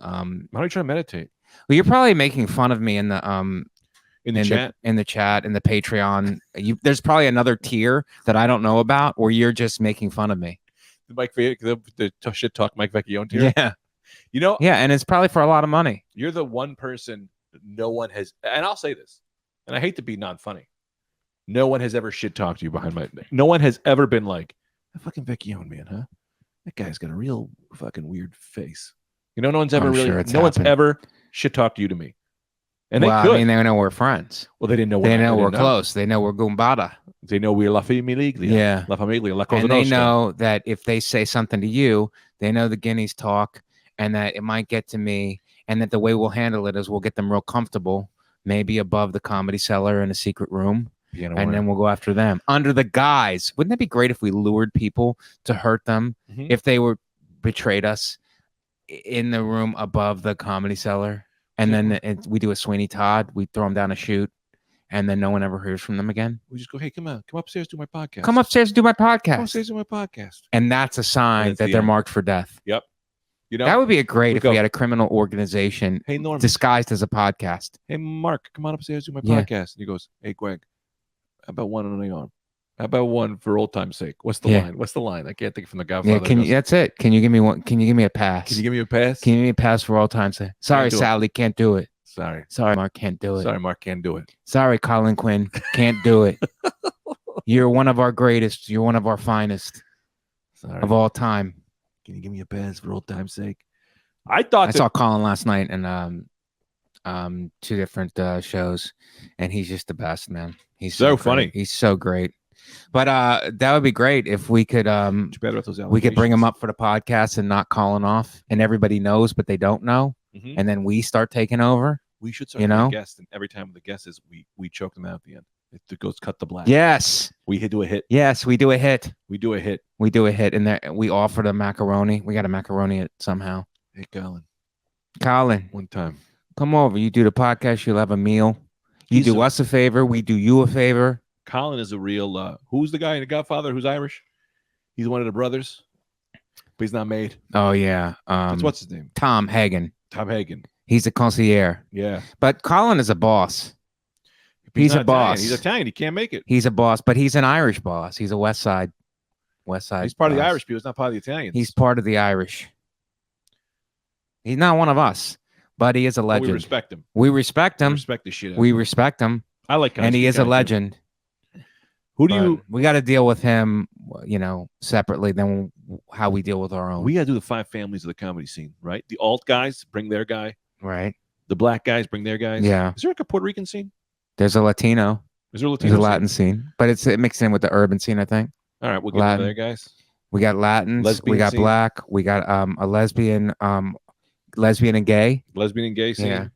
why don't you try to meditate? Well, you're probably making fun of me in the... in the chat, in the Patreon. There's probably another tier that I don't know about where you're just making fun of me. The shit talk Mike Vecchione tier. Yeah, you know. Yeah, and it's probably for a lot of money. You're the one person no one has, and I'll say this, and I hate to be non-funny. No one has ever shit talked to you behind my. No one has ever been like, "That fucking Vecchione man, huh? That guy's got a real fucking weird face." You know, no one's ever one's ever shit talked you to me. And well, they could. I mean, they know we're friends. Well, they didn't know. They know we're close. They know we're Gumbada. They know we're La Famiglia. Yeah. La Famiglia. La Cosa And they Nostra. know that if they say something to you, they know the guineas talk and that it might get to me and that the way we'll handle it is we'll get them real comfortable, maybe above the Comedy Cellar in a secret room. And then we'll go after them under the guise. Wouldn't that be great if we lured people to hurt them if they were betrayed us in the room above the Comedy Cellar? And then we do a Sweeney Todd. We throw them down a chute, and then no one ever hears from them again. We just go, hey, come upstairs, do my podcast. Come upstairs, do my podcast. Come upstairs, do my podcast. And that's a sign that they're marked for death. Yep. You know, that would be great if we had a criminal organization disguised as a podcast. Hey, Mark, come on upstairs, do my podcast. And he goes, hey, Greg, how about one on the arm? How about one for old time's sake? What's the line? What's the line? I can't think from the Godfather. Yeah, that's it. Can you give me one? Can you give me a pass? Can you give me a pass? Can you give me a pass for old time's sake? Sorry, Sally, can't do it. Sorry, Mark, can't do it. Sorry, Mark, can't do it. Sorry, Colin Quinn, can't do it. You're one of our greatest. You're one of our finest of all time. Can you give me a pass for old time's sake? I saw Colin last night and two different shows, and he's just the best, man. He's so funny. He's so great. But that would be great if we could we could bring him up for the podcast and not calling off, and everybody knows but they don't know, and then we start taking over. We should start with a guest, and every time the guest is, we choke them out at the end. It goes cut the black. Yes, we do a hit. Yes, we do a hit. We do a hit. We do a hit, and there we offer the macaroni. We got to macaroni it somehow. Hey, Colin, one time, come over. You do the podcast. You'll have a meal. You do us a favor. We do you a favor. Colin is a real. Who's the guy in The Godfather who's Irish? He's one of the brothers, but he's not made. Oh yeah. What's his name? Tom Hagen. Tom Hagen. He's a concierge. Yeah. But Colin is a boss. He's a boss. He's Italian. He can't make it. He's a boss, but he's an Irish boss. He's a West Side. He's part of the Irish people. He's not part of the Italians. He's part of the Irish. He's not one of us, but he is a legend. We respect him. We respect him. We respect the shit out of him. We respect him. I like him. And he is a legend. Who do you? We got to deal with him, separately than how we deal with our own. We got to do the 5 families of the comedy scene, right? The alt guys bring their guy. Right. The black guys bring their guys. Yeah. Is there like a Puerto Rican scene? There's a Latino. Is there a Latino? There's a Latin scene, but it's mixed in with the urban scene, I think. All right, we'll get to their guys. We got Latins. Lesbian we got scene. black. We got a lesbian and gay. Lesbian and gay scene. Yeah.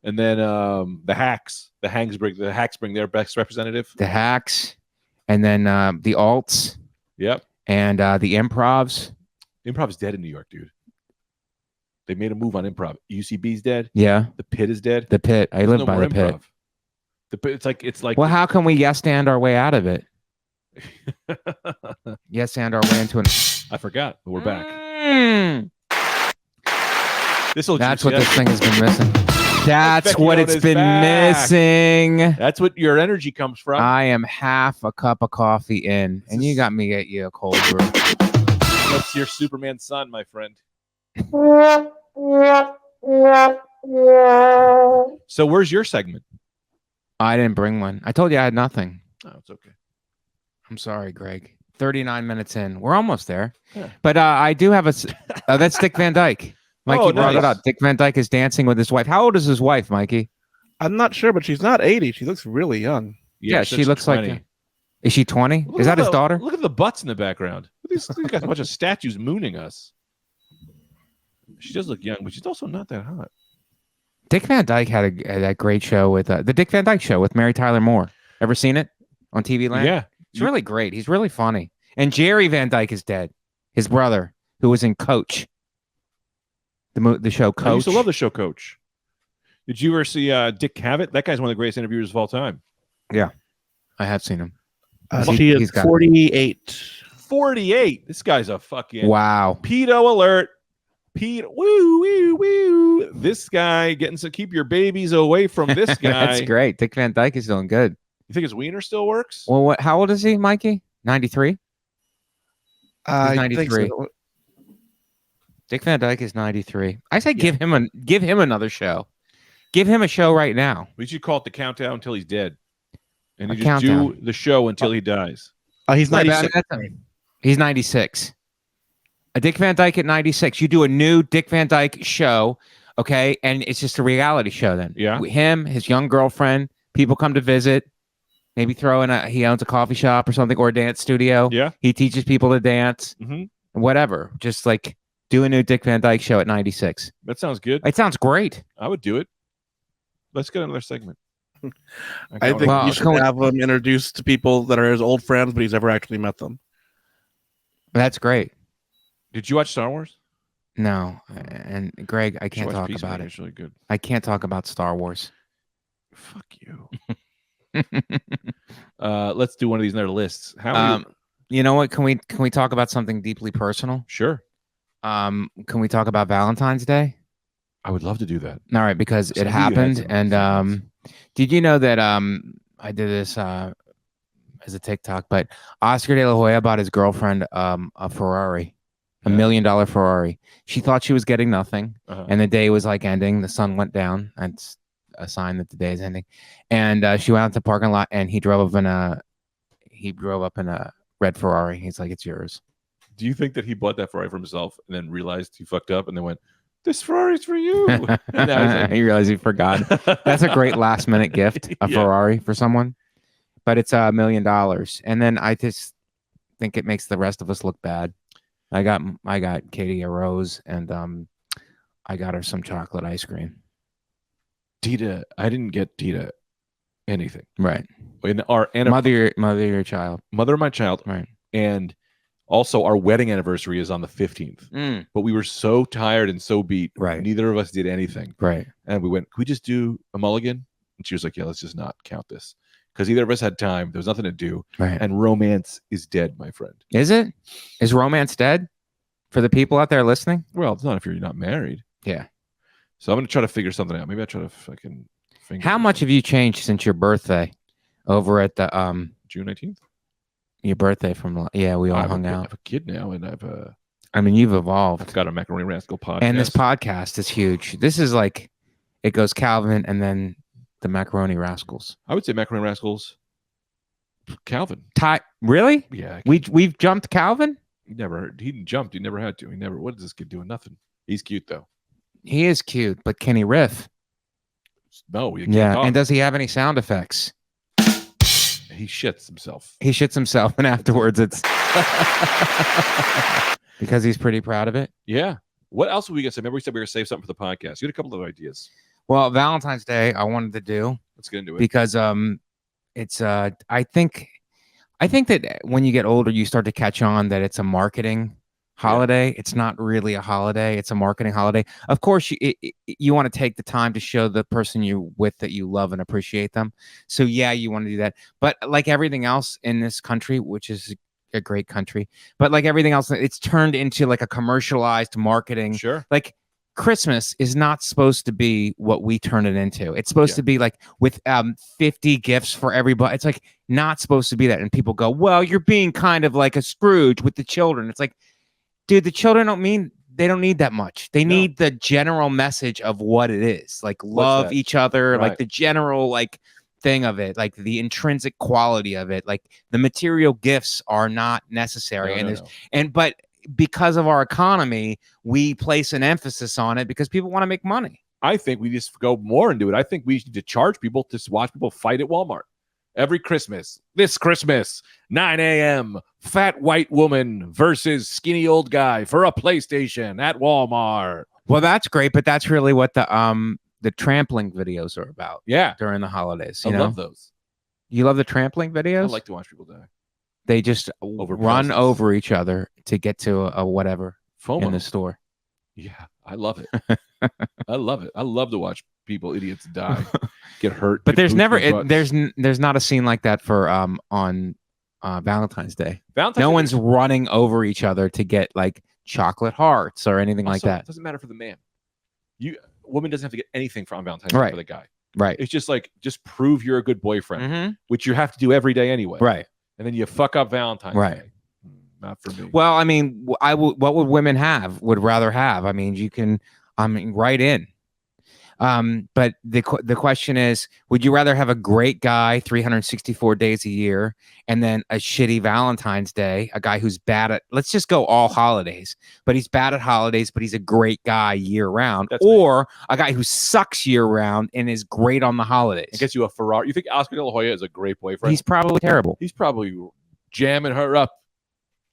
And then the hacks. The hacks bring their best representative. The hacks, and then the alts. Yep. And the improvs. Improv's dead in New York, dude. They made a move on improv. UCB's dead. Yeah. The Pit is dead. The Pit. I live by the Pit. Improv. The Pit. It's like. Well, how can we yes stand our way out of it? Yes, and our way into it. I forgot, but we're back. That's what this thing has been missing. That's what it's been missing. That's what your energy comes from. I am half a cup of coffee in, and you got me get you a cold brew. That's your Superman son, my friend. So where's your segment? I didn't bring one. I told you I had nothing. Oh, it's okay. I'm sorry, Greg. 39 minutes in. We're almost there. Yeah. But I do have a... that's Dick Van Dyke. Mikey brought it up. Dick Van Dyke is dancing with his wife. How old is his wife, Mikey? I'm not sure, but she's not 80. She looks really young. Yeah, she looks 20. Like... Is she 20? Is that his daughter? Look at the butts in the background. These got a bunch of statues mooning us. She does look young, but she's also not that hot. Dick Van Dyke had that great show with... the Dick Van Dyke Show with Mary Tyler Moore. Ever seen it on TV Land? Yeah. It's really great. He's really funny. And Jerry Van Dyke is dead. His brother, who was in Coach. The show Coach. I used to love the show Coach. Did you ever see Dick Cavett? That guy's one of the greatest interviewers of all time. Yeah. I have seen him. She is 48. 48. This guy's a fucking... Wow. Pedo alert. Woo, woo, woo. This guy getting to keep your babies away from this guy. That's great. Dick Van Dyke is doing good. You think his wiener still works? Well, how old is he, Mikey? 93? I 93. So. Dick Van Dyke is 93. I say give him another show. Give him a show right now. We should call it the countdown until he's dead. And you A just countdown. do the show until he dies. He's 96. He's 96. A Dick Van Dyke at 96. You do a new Dick Van Dyke show, okay? And it's just a reality show then. Yeah. Him, his young girlfriend, people come to visit. Maybe throw in he owns a coffee shop or something, or a dance studio. Yeah. He teaches people to dance. Mm-hmm. Whatever. Just like do a new Dick Van Dyke show at 96. That sounds good. It sounds great. I would do it. Let's get another segment. I think you should have him introduced to people that are his old friends, but he's never actually met them. That's great. Did you watch Star Wars? No. And Greg, I can't talk about it. It's really good. I can't talk about Star Wars. Fuck you. Let's do one of these in our lists. How you know what? Can we talk about something deeply personal? Sure. Can we talk about Valentine's Day? I would love to do that. All right, because it happened, and did you know that I did this as a TikTok, but Oscar De La Hoya bought his girlfriend a Ferrari, $1 million Ferrari. She thought she was getting nothing, and the day was like ending. The sun went down. That's a sign that the day is ending. And she went out to the parking lot, and he drove up in a red Ferrari. He's like, "It's yours." Do you think that he bought that Ferrari for himself and then realized he fucked up and then went, "This Ferrari's for you"? And he realized he forgot. That's a great last minute gift, a Ferrari for someone. But it's $1 million. And then I just think it makes the rest of us look bad. I got Katie a rose, and I got her some chocolate ice cream. Dita, I didn't get Dita anything. Right. In our mother your child. Mother of my child. Right. And also our wedding anniversary is on the 15th. But we were so tired and so beat. Right. Neither of us did anything. Right. And we went, "Can we just do a mulligan?" And she was like, "Yeah, let's just not count this." Because either of us had time. There was nothing to do. Right. And romance is dead, my friend. Is it? Is romance dead? For the people out there listening? Well, it's not if you're not married. Yeah. So I'm going to try to figure something out. Maybe I'll try to fucking figure How much have you changed since your birthday over at the June 19th? Your birthday from we all hung out. I have a kid now, and I mean, you've evolved. I've got a Macaroni Rascal podcast. And this podcast is huge. This is like, it goes Calvin and then the Macaroni Rascals. I would say Macaroni Rascals, Calvin. Really? Yeah. We've jumped Calvin? He jumped. He never had to. What is this kid doing? Nothing. He's cute, though. He is cute, but can he riff? No. He can't talk. And does he have any sound effects? He shits himself. He shits himself, and afterwards it's because he's pretty proud of it. Yeah. What else would we get? Remember we said we were going to save something for the podcast. You had a couple of ideas. Well, Valentine's Day, I wanted to do. Let's get into it. Because it's I think that when you get older, you start to catch on that it's a marketing holiday. It's not really a holiday. It's a marketing holiday. Of course, you want to take the time to show the person you're with that you love and appreciate them. So yeah, you want to do that. But like everything else in this country, which is a great country, but like everything else, it's turned into like a commercialized marketing. Sure. Like Christmas is not supposed to be what we turn it into. It's supposed to be like with 50 gifts for everybody. It's like not supposed to be that. And people go, well, you're being kind of like a Scrooge with the children. It's like, dude, the children they don't need that much. They need the general message of what it is. Like love each other, like the general like thing of it, like the intrinsic quality of it. Like the material gifts are not necessary. But because of our economy, we place an emphasis on it because people want to make money. I think we just go more into it. I think we need to charge people to watch people fight at Walmart every Christmas. This Christmas, 9 a.m., fat white woman versus skinny old guy for a PlayStation at Walmart. Well, that's great, but that's really what the trampling videos are about. Yeah, during the holidays. I love those. You love the trampling videos? I like to watch people die. They just run over each other to get to a whatever FOMO in the store. Yeah, I love it. I love it. I love to watch idiots die, get hurt. But there's not a scene like that for on Valentine's Day. No one's running over each other to get like chocolate hearts or anything like that. It doesn't matter for the man. Woman doesn't have to get anything from Valentine's Day for the guy. Right. It's just like prove you're a good boyfriend, which you have to do every day anyway. Right. And then you fuck up Valentine's Day. Not for me. Well, I mean, what would women would rather have? I mean, right in. But the question is, would you rather have a great guy 364 days a year and then a shitty Valentine's Day, a guy who's bad at, let's just go all holidays, but he's bad at holidays, but he's a great guy year round, or a guy who sucks year round and is great on the holidays? It gets you a Ferrari. You think Oscar De La Hoya is a great boyfriend? He's probably terrible. He's probably jamming her up,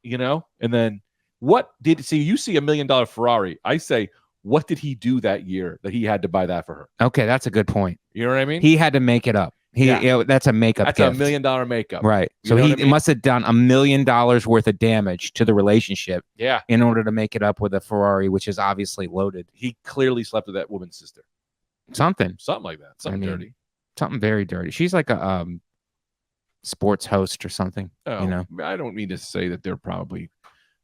and then you see $1 million Ferrari. I say, what did he do that year that he had to buy that for her? Okay, that's a good point. You know what I mean? He had to make it up. That's a makeup gift. That's $1 million makeup. Right. So he must have done $1 million worth of damage to the relationship. Yeah. In order to make it up with a Ferrari, which is obviously loaded. He clearly slept with that woman's sister. Something like that. Something dirty. Something very dirty. She's like a sports host or something. Oh, I don't mean to say that they're probably,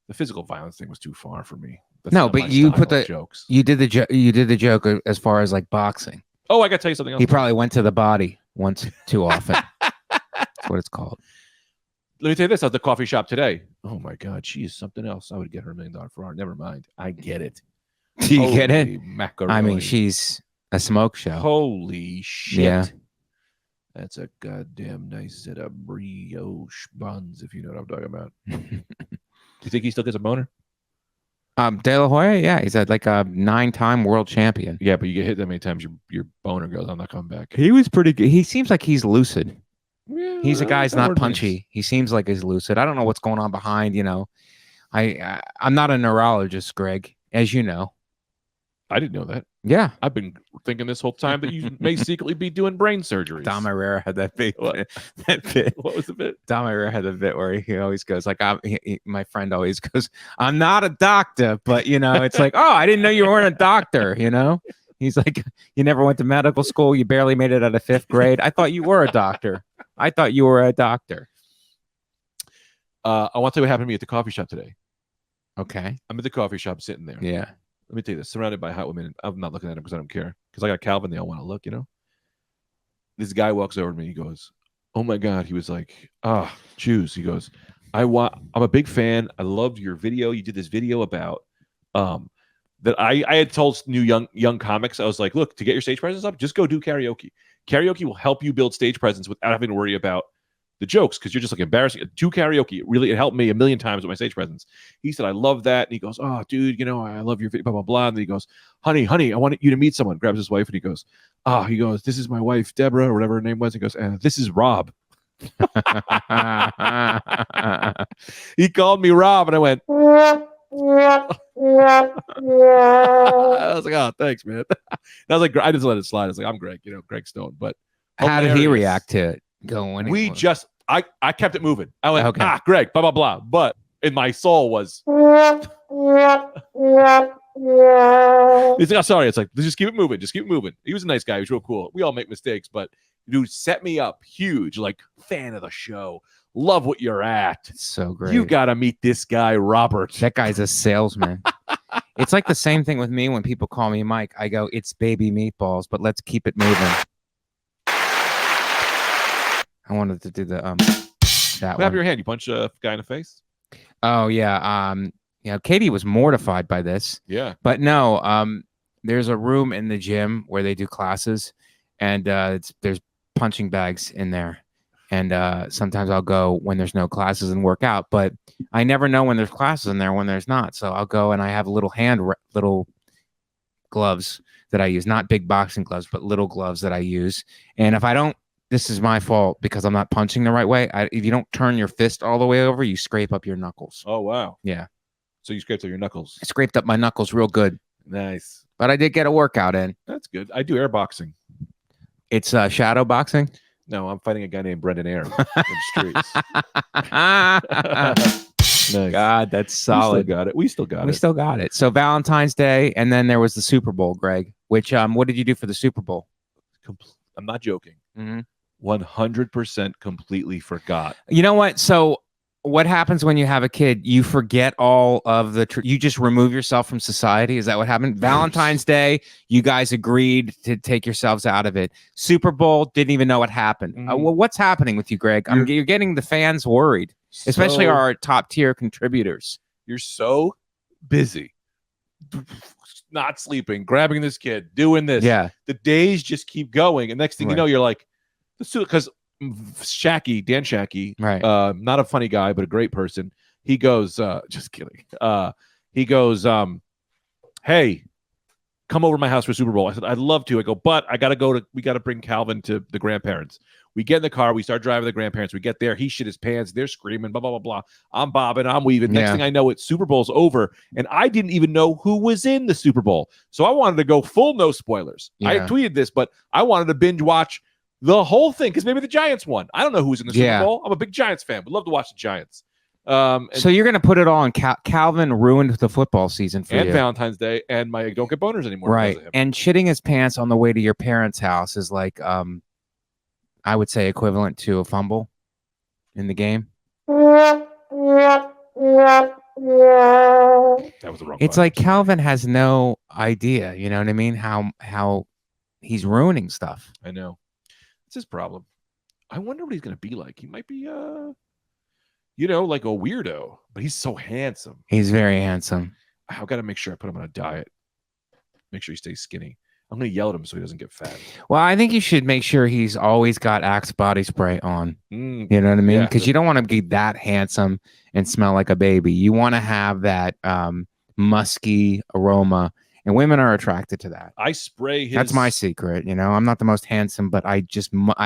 the physical violence thing was too far for me. No, but you put the jokes. You did the joke as far as like boxing. Oh, I got to tell you something else. He probably went to the body once too often. That's what it's called. Let me tell you this: at the coffee shop today. Oh my God, she is something else. I would get her $1 million Ferrari. Never mind. I get it. Do you get it? Macaroni. I mean, she's a smoke show. Holy shit! Yeah. That's a goddamn nice set of brioche buns, if you know what I'm talking about. Do you think he still gets a boner? De La Hoya, yeah, he's like a 9-time world champion. Yeah, but you get hit that many times, your boner goes, I'm not coming back. He was pretty good. He seems like he's lucid. Yeah, he's a guy's not punchy. Nice. He seems like he's lucid. I don't know what's going on behind. I'm not a neurologist, Greg, as you know. I didn't know that. Yeah. I've been thinking this whole time that you may secretly be doing brain surgeries. Dom Herrera had that bit. What was the bit? Dom Herrera had the bit where he always goes like, my friend always goes, I'm not a doctor, but it's like, oh, I didn't know you weren't a doctor, He's like, you never went to medical school. You barely made it out of 5th grade. I thought you were a doctor. I want to tell you what happened to me at the coffee shop today. Okay. I'm at the coffee shop sitting there. Yeah. Let me tell you this, surrounded by hot women. I'm not looking at them because I don't care. Because I got Calvin, they all want to look, This guy walks over to me. He goes, oh my God. He was like, Jews. He goes, I'm a big fan. I loved your video. You did this video about that I had told new young comics. I was like, look, to get your stage presence up, just go do karaoke. Karaoke will help you build stage presence without having to worry about the jokes, because you're just like embarrassing. Do karaoke. It helped me 1,000,000 times with my stage presence. He said, I love that. And he goes, oh, dude, I love your video, blah, blah, blah. And then he goes, honey, I want you to meet someone. Grabs his wife and he goes, this is my wife, Deborah, or whatever her name was. He goes, this is Rob. He called me Rob, and I went, I was like, oh, thanks, man. And I was like, I just let it slide. I was like, I'm Greg, Greg Stone. But how did he react to it? I kept it moving. I went, Greg, blah, blah, blah. But in my soul was, he's like, oh, sorry. It's like, just keep it moving. Just keep it moving. He was a nice guy. He was real cool. We all make mistakes, but dude set me up huge, like fan of the show. Love what you're at. It's so great. You got to meet this guy, Robert. That guy's a salesman. It's like the same thing with me when people call me Mike. I go, it's baby meatballs, but let's keep it moving. I wanted to do the that What happened to one. your hand? You punch a guy in the face? Oh yeah. Katie was mortified by this. Yeah. But no, there's a room in the gym where they do classes, and there's punching bags in there. And sometimes I'll go when there's no classes and work out, but I never know when there's classes in there when there's not. So I'll go and I have little gloves that I use, not big boxing gloves, but little gloves that I use. And if I don't, this is my fault because I'm not punching the right way. If you don't turn your fist all the way over, you scrape up your knuckles. Oh, wow. Yeah. So you scraped up your knuckles. I scraped up my knuckles real good. Nice. But I did get a workout in. That's good. I do air boxing. It's shadow boxing. No, I'm fighting a guy named Brendan Air in the streets. Nice. God, that's solid. We still got it. So Valentine's Day, and then there was the Super Bowl, Greg. Which what did you do for the Super Bowl? I'm not joking. Mm-hmm. 100% completely forgot. You know what? So what happens when you have a kid? You forget all of you just remove yourself from society. Is that what happened? Valentine's Day, you guys agreed to take yourselves out of it. Super Bowl, didn't even know what happened. Well, what's happening with you, Greg? You're getting the fans worried, especially our top tier contributors. You're so busy, not sleeping, grabbing this kid, doing this. Yeah. The days just keep going. And next thing you know, you're like, because Shacky, Dan Shacky, right? Not a funny guy, but a great person. He goes, just kidding. He goes, hey, come over to my house for Super Bowl. I said, I'd love to. I go, but we got to bring Calvin to the grandparents. We get in the car, we start driving the grandparents. We get there, he shit his pants, they're screaming, blah, blah, blah, blah. I'm bobbing, I'm weaving. Next thing I know, it's Super Bowl's over, and I didn't even know who was in the Super Bowl. So I wanted to go full no spoilers. Yeah. I tweeted this, but I wanted to binge watch the whole thing because maybe the Giants won. I don't know who's in the Super Bowl. I'm a big Giants fan. Would love to watch the Giants. So you're going to put it all on Calvin ruined the football season for you. And Valentine's Day, and my don't get boners anymore. Right. And shitting his pants on the way to your parents' house is like, I would say equivalent to a fumble in the game. That was the wrong It's button. like Calvin has no idea, you know what I mean? How he's ruining stuff. I know. It's his problem. I wonder what he's going to be like. He might be, like a weirdo, but he's so handsome. He's very handsome. I've got to make sure I put him on a diet. Make sure he stays skinny. I'm going to yell at him so he doesn't get fat. Well, I think you should make sure he's always got Axe body spray on. You know what I mean? Because you don't want to be that handsome and smell like a baby. You want to have that musky aroma. And women are attracted to that. I spray his... That's my secret. I'm not the most handsome, but I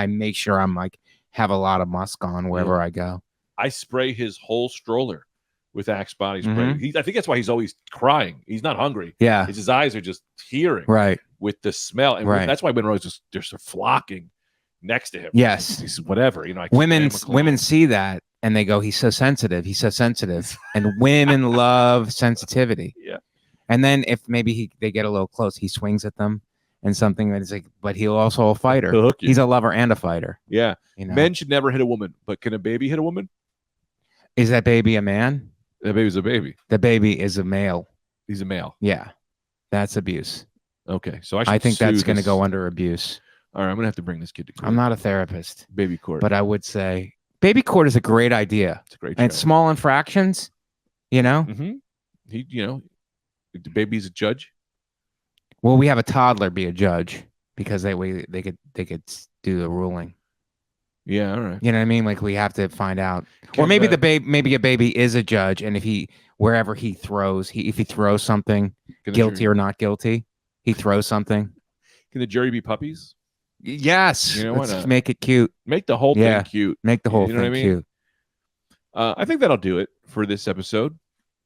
make sure I'm like have a lot of musk on wherever I go. I spray his whole stroller with Axe body spray. I think that's why he's always crying. He's not hungry. Yeah. His eyes are just tearing. Right. With the smell. And that's why women are always they're flocking next to him. Yes. He's whatever. Women see that and they go, he's so sensitive. He's so sensitive. And women love sensitivity. Yeah. And then if maybe they get a little close, he swings at them and something that is like, but he'll also a fighter. He's a lover and a fighter. Yeah. Men should never hit a woman, but can a baby hit a woman? Is that baby a man? That baby's a baby. The baby is a male. He's a male. Yeah. That's abuse. Okay. So I think that's going to go under abuse. All right. I'm going to have to bring this kid to court. I'm not a therapist. Baby court. But I would say baby court is a great idea. It's a great And small infractions, Mm-hmm. The baby's a judge. Well, we have a toddler be a judge because they could do the ruling. Yeah, all right. You know what I mean? Like we have to find out, or maybe maybe a baby is a judge, and if wherever he throws, if he throws something, guilty or not guilty, he throws something. Can the jury be puppies? Yes. Let's make it cute. Make the whole thing cute. Make the whole thing cute. I think that'll do it for this episode.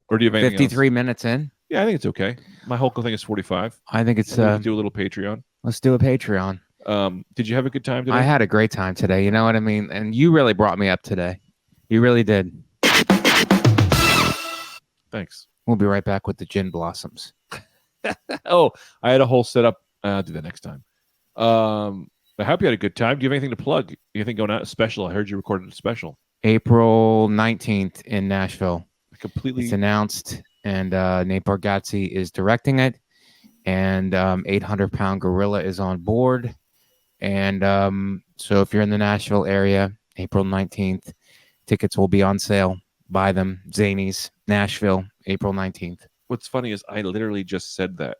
Or do you have anything 53 else? minutes in. Yeah, I think it's okay. My whole thing is 45. I think it's. We can do a little Patreon. Let's do a Patreon. Did you have a good time today? I had a great time today. You know what I mean? And you really brought me up today. You really did. Thanks. We'll be right back with the gin blossoms. Oh, I had a whole setup. I'll do that next time. I hope you had a good time. Do you have anything to plug? Anything going out special? I heard you recorded a special. April 19th in Nashville. Completely. It's announced and Nate Bargatze is directing it, and 800-Pound Gorilla is on board. And so if you're in the Nashville area, April 19th, tickets will be on sale. Buy them. Zanies, Nashville, April 19th. What's funny is I literally just said that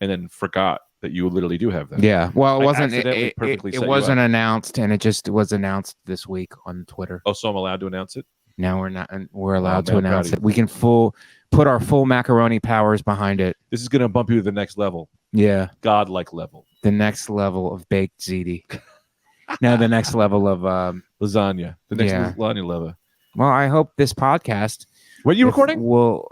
and then forgot that you literally do have that. Yeah. Well, it wasn't. It wasn't announced, and it just was announced this week on Twitter. Oh, so I'm allowed to announce it? Now we're not. We're allowed to announce it. We can put our full macaroni powers behind it. This is going to bump you to the next level. Yeah. Godlike level. The next level of baked ziti. No, the next level of lasagna. The next lasagna level. Well, I hope this podcast. When are you recording? Will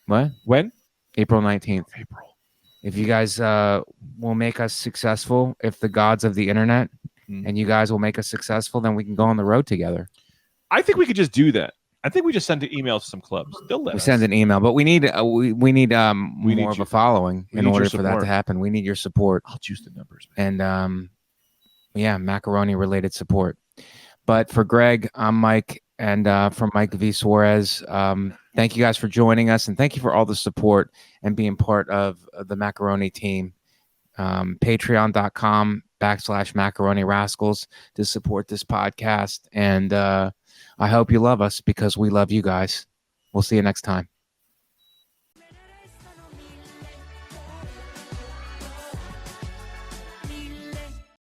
what? When? April 19th. April. If you guys will make us successful, if the gods of the internet and you guys will make us successful, then we can go on the road together. I think we could just do that. I think we just send an email to some clubs. They'll let us. Send an email, but we need more of a following in order for that to happen. We need your support. I'll choose the numbers, man. And macaroni related support. But for Greg, I'm Mike, and from Mike V. Suarez, thank you guys for joining us, and thank you for all the support and being part of the Macaroni team. Patreon.com/Macaroni Rascals to support this podcast. And I hope you love us because we love you guys. We'll see you next time.